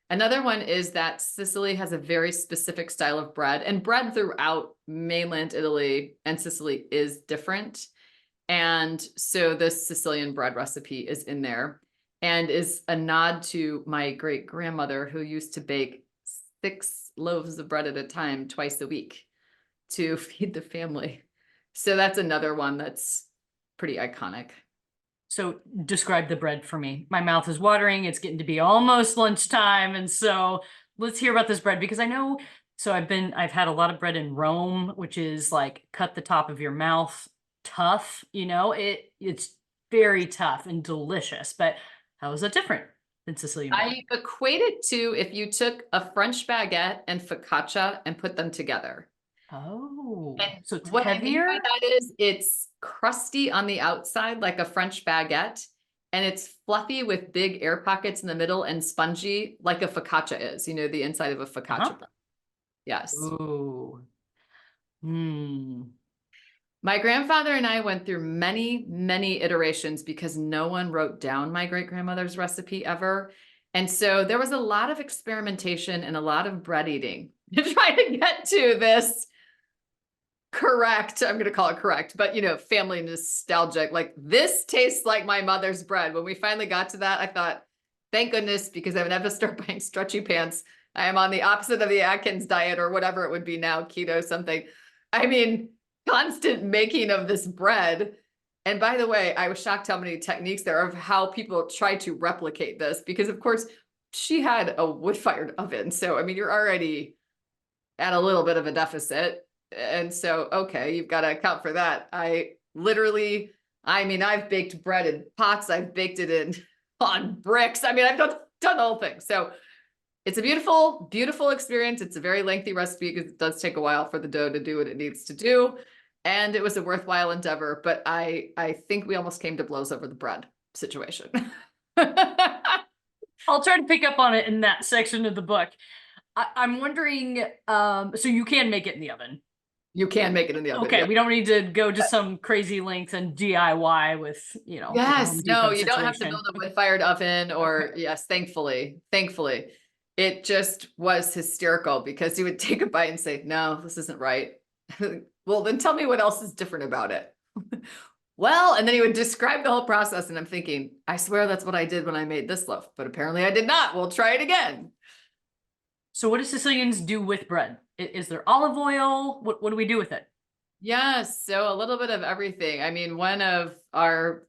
Another one is that Sicily has a very specific style of bread, and bread throughout mainland Italy and Sicily is different. And so this Sicilian bread recipe is in there and is a nod to my great grandmother, who used to bake 6 loaves of bread at a time twice a week to feed the family. So that's another one that's pretty iconic. So describe the bread for me. My mouth is watering. It's getting to be almost lunchtime. And so let's hear about this bread, because I know, so I've had a lot of bread in Rome, which is like cut the top of your mouth tough, it's very tough and delicious. But how is that different than Sicilian bread? I equate it to if you took a French baguette and focaccia and put them together. Oh, And so it's what I mean by heavier? that is it's crusty on the outside like a French baguette, and it's fluffy with big air pockets in the middle and spongy like a focaccia is, the inside of a Uh-huh. focaccia bread. Yes. Ooh. Hmm. My grandfather and I went through many, many iterations because no one wrote down my great grandmother's recipe ever. And so there was a lot of experimentation and a lot of bread eating to try to get to this correct. I'm going to call it correct, but family nostalgic. Like this tastes like my mother's bread. When we finally got to that, I thought, thank goodness, because I would have to start buying stretchy pants. I am on the opposite of the Atkins diet or whatever it would be now, keto something. I mean, constant making of this bread. And by the way, I was shocked how many techniques there are of how people try to replicate this, because of course she had a wood-fired oven. So, I mean, you're already at a little bit of a deficit. And so, okay, you've got to account for that. I've baked bread in pots. I've baked it in on bricks. I mean, I've done the whole thing. So it's a beautiful, beautiful experience. It's a very lengthy recipe because it does take a while for the dough to do what it needs to do. And it was a worthwhile endeavor, but I think we almost came to blows over the bread situation. I'll try to pick up on it in that section of the book. I'm wondering, so you can make it in the oven. You can make it in the oven, Okay, yeah. we don't need to go to some crazy lengths and DIY with, like a Yes, Home no, Depot you don't have to situation. build a Okay. wood-fired oven or Okay. yes, thankfully. It just was hysterical because he would take a bite and say, no, this isn't right. Well, then tell me what else is different about it. Well, and then he would describe the whole process and I'm thinking, I swear that's what I did when I made this loaf, but apparently I did not. We'll try it again. So what do Sicilians do with bread? Is there olive oil? What do we do with it? Yes, so a little bit of everything. I mean, one of our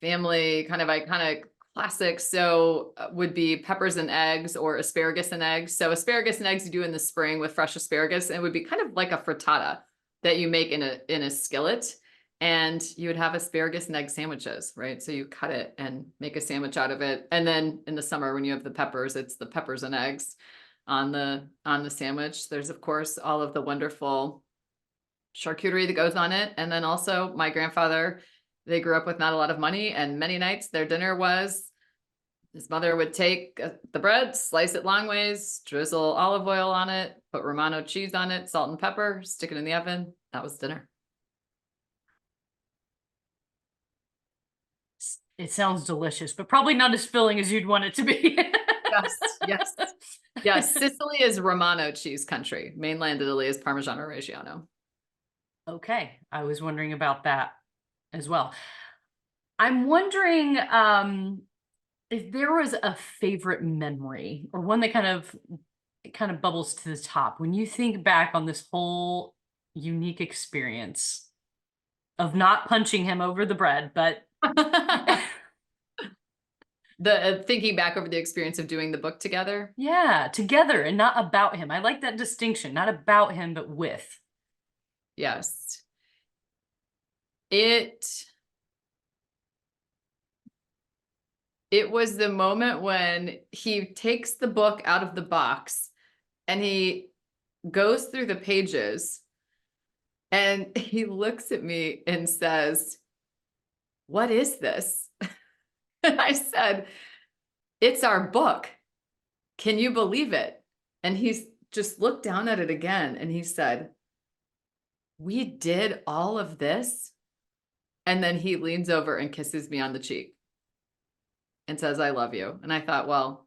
family kind of iconic classics would be peppers and eggs or asparagus and eggs. So asparagus and eggs you do in the spring with fresh asparagus, and it would be kind of like a frittata that you make in a skillet, and you would have asparagus and egg sandwiches, right? So you cut it and make a sandwich out of it, and then in the summer when you have the peppers, it's the peppers and eggs on the sandwich. There's of course all of the wonderful charcuterie that goes on it. And then also my grandfather, they grew up with not a lot of money, and many nights their dinner was his mother would take the bread, slice it long ways, drizzle olive oil on it, put Romano cheese on it, salt and pepper, stick it in the oven. That was dinner. It sounds delicious, but probably not as filling as you'd want it to be. Yes, yes, yes. Sicily is Romano cheese country. Mainland Italy is Parmigiano Reggiano. Okay, I was wondering about that as well. I'm wondering if there was a favorite memory or one that kind of bubbles to the top when you think back on this whole unique experience of not punching him over the bread, but The thinking back over the experience of doing the book together. yeah, together and not about him. I like that distinction, not about him, but with. Yes. It It was the moment when he takes the book out of the box and he goes through the pages and he looks at me and says, "What is this?" And I said, "It's our book. Can you believe it?" And he's just looked down at it again and he said, "We did all of this?" And then he leans over and kisses me on the cheek and says, "I love you." And I thought, well,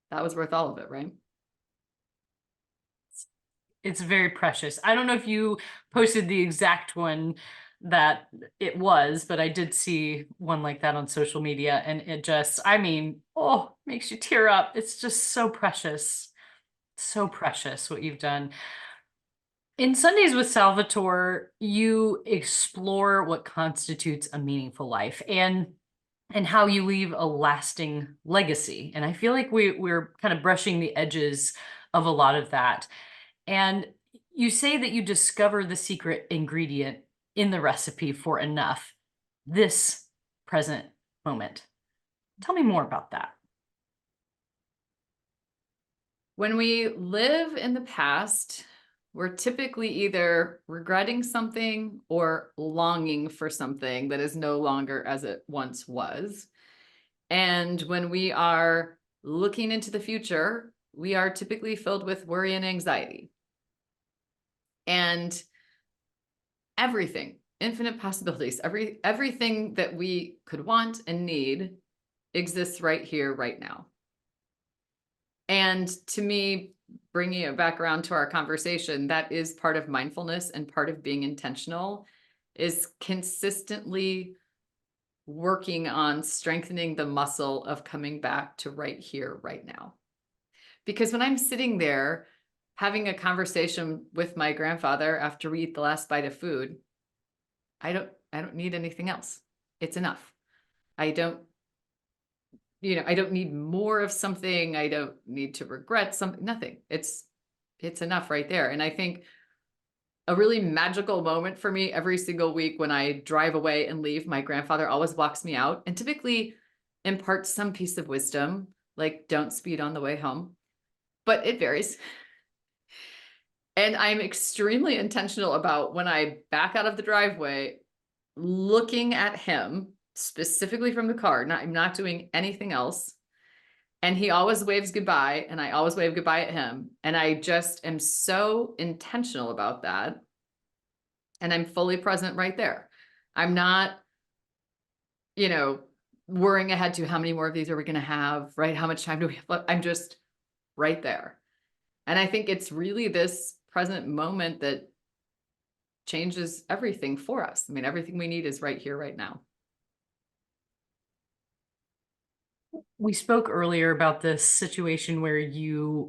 that was worth all of it, right? It's very precious. I don't know if you posted the exact one that it was, but I did see one like that on social media, and it just, I mean, oh, makes you tear up. It's just so precious what you've done. In Sundays with Salvatore, you explore what constitutes a meaningful life and how you leave a lasting legacy. And I feel like we're kind of brushing the edges of a lot of that. And you say that you discover the secret ingredient in the recipe for enough this present moment. Tell me more about that. When we live in the past, we're typically either regretting something or longing for something that is no longer as it once was. And when we are looking into the future, we are typically filled with worry and anxiety. And everything, infinite possibilities, everything that we could want and need exists right here, right now. And to me, bringing it back around to our conversation, that is part of mindfulness and part of being intentional, is consistently working on strengthening the muscle of coming back to right here, right now. Because when I'm sitting there having a conversation with my grandfather after we eat the last bite of food, I don't need anything else. It's enough. I don't need more of something. I don't need to regret something, nothing. It's enough right there. And I think a really magical moment for me every single week when I drive away and leave, my grandfather always walks me out and typically imparts some piece of wisdom, like don't speed on the way home, but it varies. And I'm extremely intentional about when I back out of the driveway, looking at him specifically from the car. I'm not doing anything else. And he always waves goodbye, and I always wave goodbye at him. And I just am so intentional about that. And I'm fully present right there. I'm not, worrying ahead to how many more of these are we going to have, right? How much time do we have left? I'm just right there. And I think it's really this present moment that changes everything for us. I mean, everything we need is right here, right now. We spoke earlier about this situation where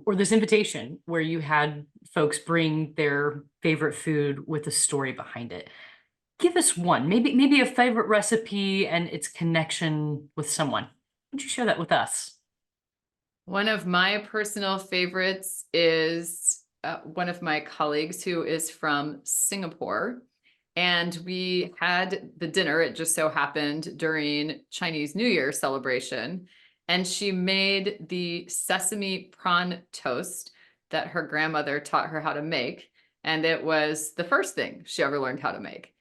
or this invitation where you had folks bring their favorite food with a story behind it. Give us one, maybe a favorite recipe and its connection with someone. Would you share that with us? One of my personal favorites is one of my colleagues who is from Singapore. And we had the dinner, it just so happened during Chinese New Year celebration. And she made the sesame prawn toast that her grandmother taught her how to make. And it was the first thing she ever learned how to make.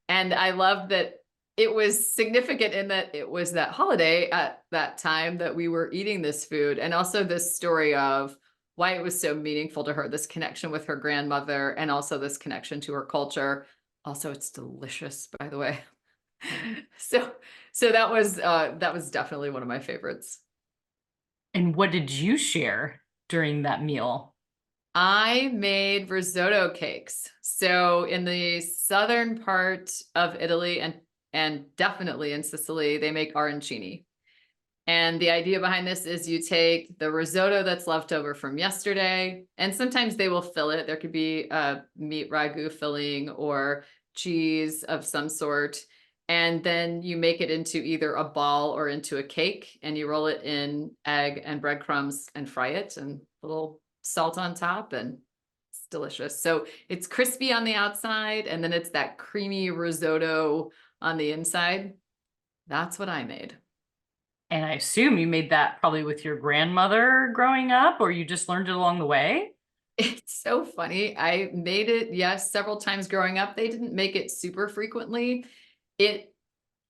And I love that it was significant in that it was that holiday at that time that we were eating this food, and also this story of why it was so meaningful to her, this connection with her grandmother, and also this connection to her culture. Also, it's delicious, by the way. So that was definitely one of my favorites. And what did you share during that meal? I made risotto cakes. So in the southern part of Italy and definitely in Sicily, they make arancini. And the idea behind this is you take the risotto that's left over from yesterday, and sometimes they will fill it. There could be a meat ragu filling or cheese of some sort. And then you make it into either a ball or into a cake, and you roll it in egg and breadcrumbs and fry it, and a little salt on top, and it's delicious. So it's crispy on the outside, and then it's that creamy risotto on the inside. That's what I made. And I assume you made that probably with your grandmother growing up, or you just learned it along the way? It's so funny. I made it, yes, several times growing up. They didn't make it super frequently.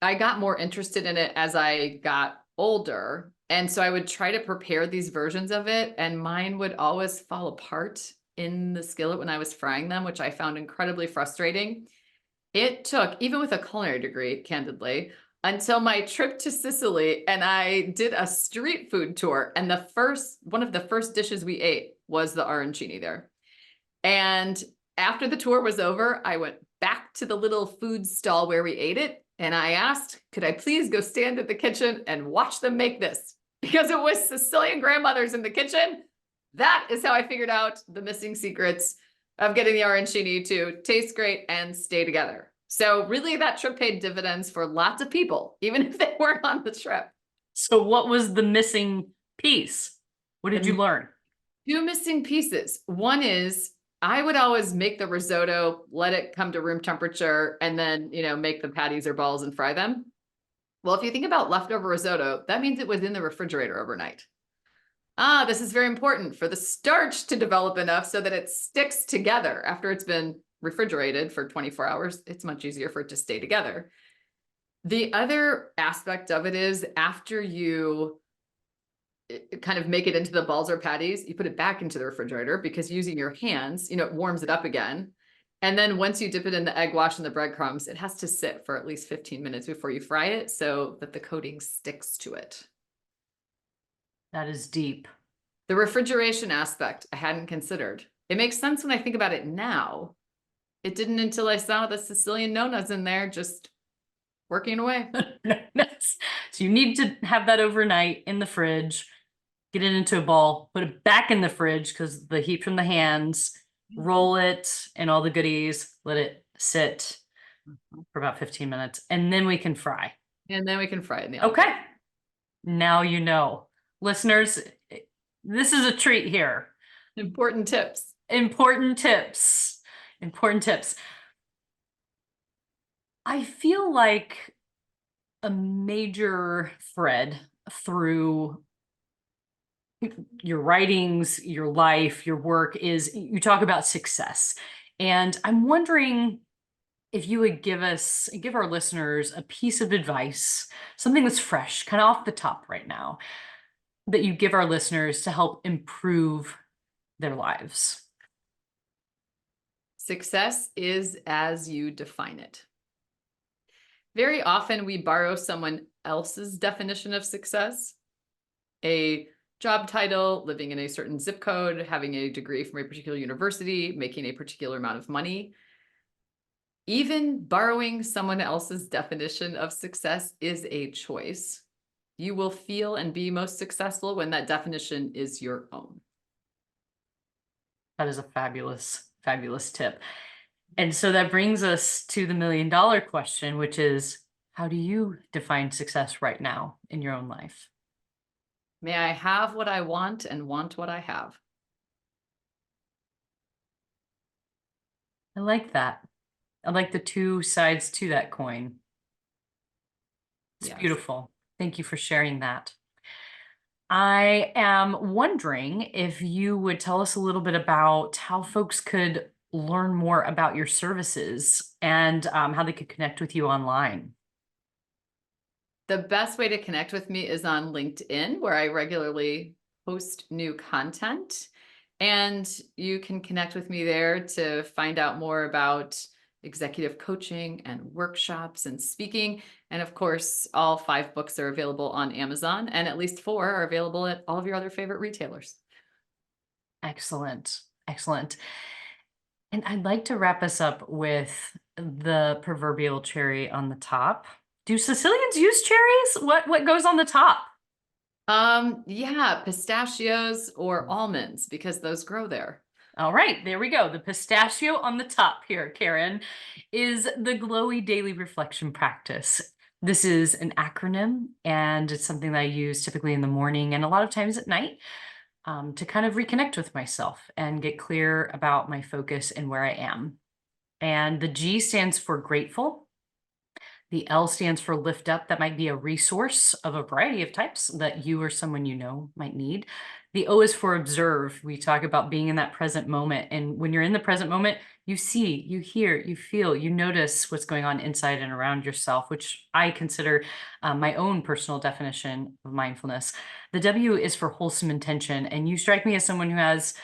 I got more interested in it as I got older. And so I would try to prepare these versions of it, and mine would always fall apart in the skillet when I was frying them, which I found incredibly frustrating. It took, even with a culinary degree, candidly, until my trip to Sicily, and I did a street food tour. And one of the first dishes we ate was the arancini there. And after the tour was over, I went back to the little food stall where we ate it. And I asked, could I please go stand at the kitchen and watch them make this? Because it was Sicilian grandmothers in the kitchen. That is how I figured out the missing secrets of getting the arancini to taste great and stay together. So really that trip paid dividends for lots of people, even if they weren't on the trip. So what was the missing piece? What did you learn? Two missing pieces. One is I would always make the risotto, let it come to room temperature, and then, make the patties or balls and fry them. Well, if you think about leftover risotto, that means it was in the refrigerator overnight. This is very important for the starch to develop enough so that it sticks together after it's been refrigerated for 24 hours. It's much easier for it to stay together. The other aspect of it is after you kind of make it into the balls or patties, you put it back into the refrigerator because using your hands, it warms it up again. And then once you dip it in the egg wash and the breadcrumbs, it has to sit for at least 15 minutes before you fry it so that the coating sticks to it. That is deep. The refrigeration aspect I hadn't considered. It makes sense when I think about it now. It didn't until I saw the Sicilian nonas in there just working away. So you need to have that overnight in the fridge, get it into a ball, put it back in the fridge because the heat from the hands, roll it and all the goodies, let it sit for about 15 minutes, and then we can fry. And then we can fry it in the oven. Okay. Now you know. Listeners, this is a treat here. Important tips. Important tips. Important tips. I feel like a major thread through your writings, your life, your work is you talk about success. And I'm wondering if you would give our listeners a piece of advice, something that's fresh, kind of off the top right now, that you give our listeners to help improve their lives. Success is as you define it. Very often we borrow someone else's definition of success, a job title, living in a certain zip code, having a degree from a particular university, making a particular amount of money. Even borrowing someone else's definition of success is a choice. You will feel and be most successful when that definition is your own. That is a fabulous, fabulous tip. And so that brings us to the $1 million question, which is, how do you define success right now in your own life? May I have what I want and want what I have. I like that. I like the two sides to that coin. It's Yes. beautiful. Thank you for sharing that. I am wondering if you would tell us a little bit about how folks could learn more about your services and how they could connect with you online. The best way to connect with me is on LinkedIn, where I regularly post new content. And you can connect with me there to find out more about executive coaching and workshops and speaking. And of course, all 5 books are available on Amazon, and at least 4 are available at all of your other favorite retailers. Excellent. Excellent. And I'd like to wrap us up with the proverbial cherry on the top. Do Sicilians use cherries? What goes on the top? Yeah, pistachios or almonds, because those grow there. All right, there we go. The pistachio on the top here, Karen, is the Glowy Daily Reflection Practice. This is an acronym, and it's something that I use typically in the morning and a lot of times at night to kind of reconnect with myself and get clear about my focus and where I am. And the G stands for grateful. The L stands for lift up. That might be a resource of a variety of types that you or someone you know might need. The O is for observe. We talk about being in that present moment. And when you're in the present moment, you see, you hear, you feel, you notice what's going on inside and around yourself, which I consider my own personal definition of mindfulness. The W is for wholesome intention. And you strike me as someone who has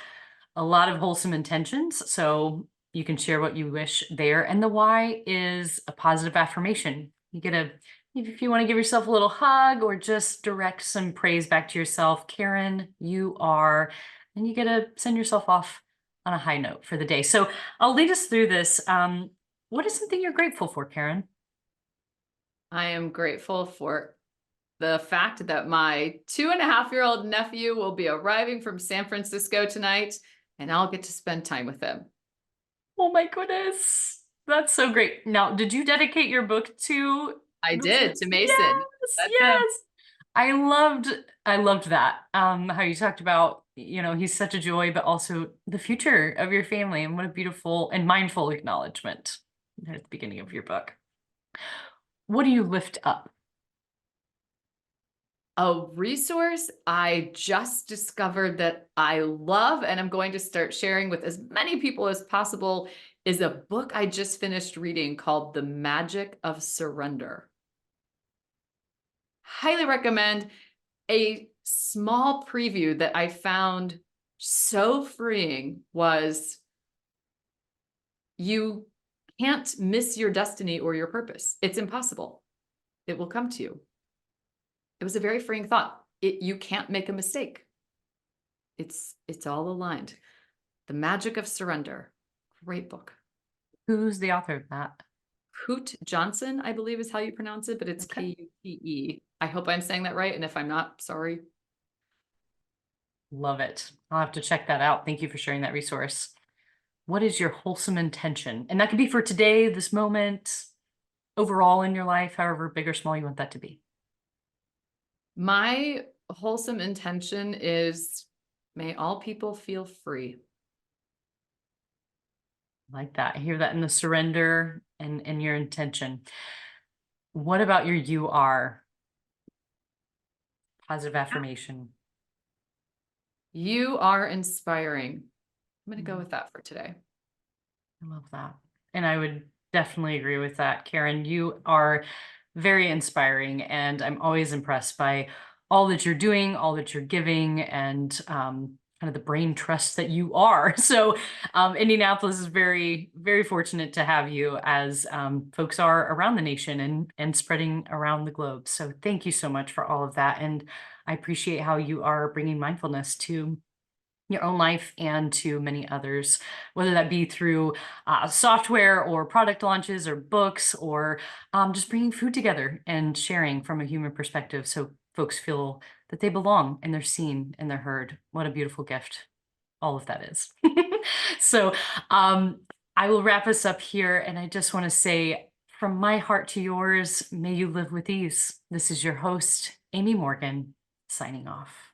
a lot of wholesome intentions. So you can share what you wish there. And the Y is a positive affirmation. You get if you want to give yourself a little hug or just direct some praise back to yourself, Karen, you are, and you get to send yourself off on a high note for the day. So I'll lead us through this. What is something you're grateful for, Karen? I am grateful for the fact that my 2.5-year-old nephew will be arriving from San Francisco tonight, and I'll get to spend time with him. Oh my goodness. That's so great. Now, did you dedicate your book to I did, to Mason. Yes, That's yes. him. I loved that. How you talked about he's such a joy, but also the future of your family. And what a beautiful and mindful acknowledgement there at the beginning of your book. What do you lift up? A resource I just discovered that I love and I'm going to start sharing with as many people as possible is a book I just finished reading called The Magic of Surrender. Highly recommend. A small preview that I found so freeing was you can't miss your destiny or your purpose. It's impossible. It will come to you. It was a very freeing thought. You can't make a mistake. It's all aligned. The Magic of Surrender. Great book. Who's the author of that? Kute Johnson, I believe is how you pronounce it, but it's Okay. Kute. I hope I'm saying that right. And if I'm not, sorry. Love it. I'll have to check that out. Thank you for sharing that resource. What is your wholesome intention? And that could be for today, this moment, overall in your life, however big or small you want that to be. My wholesome intention is may all people feel free. I like that. I hear that in the surrender and your intention. What about your you are? Positive affirmation. You are inspiring. I'm going to go Mm, with that for today. I love that. And I would definitely agree with that, Karen. You are very inspiring, and I'm always impressed by all that you're doing, all that you're giving, and kind of the brain trust that you are. So, Indianapolis is very, very fortunate to have you, as folks are around the nation and spreading around the globe. So, thank you so much for all of that, and I appreciate how you are bringing mindfulness to your own life and to many others, whether that be through software or product launches or books, or just bringing food together and sharing from a human perspective so folks feel that they belong and they're seen and they're heard. What a beautiful gift all of that is. So um, I will wrap us up here. And I just want to say, from my heart to yours, may you live with ease. This is your host, Amy Morgan, signing off.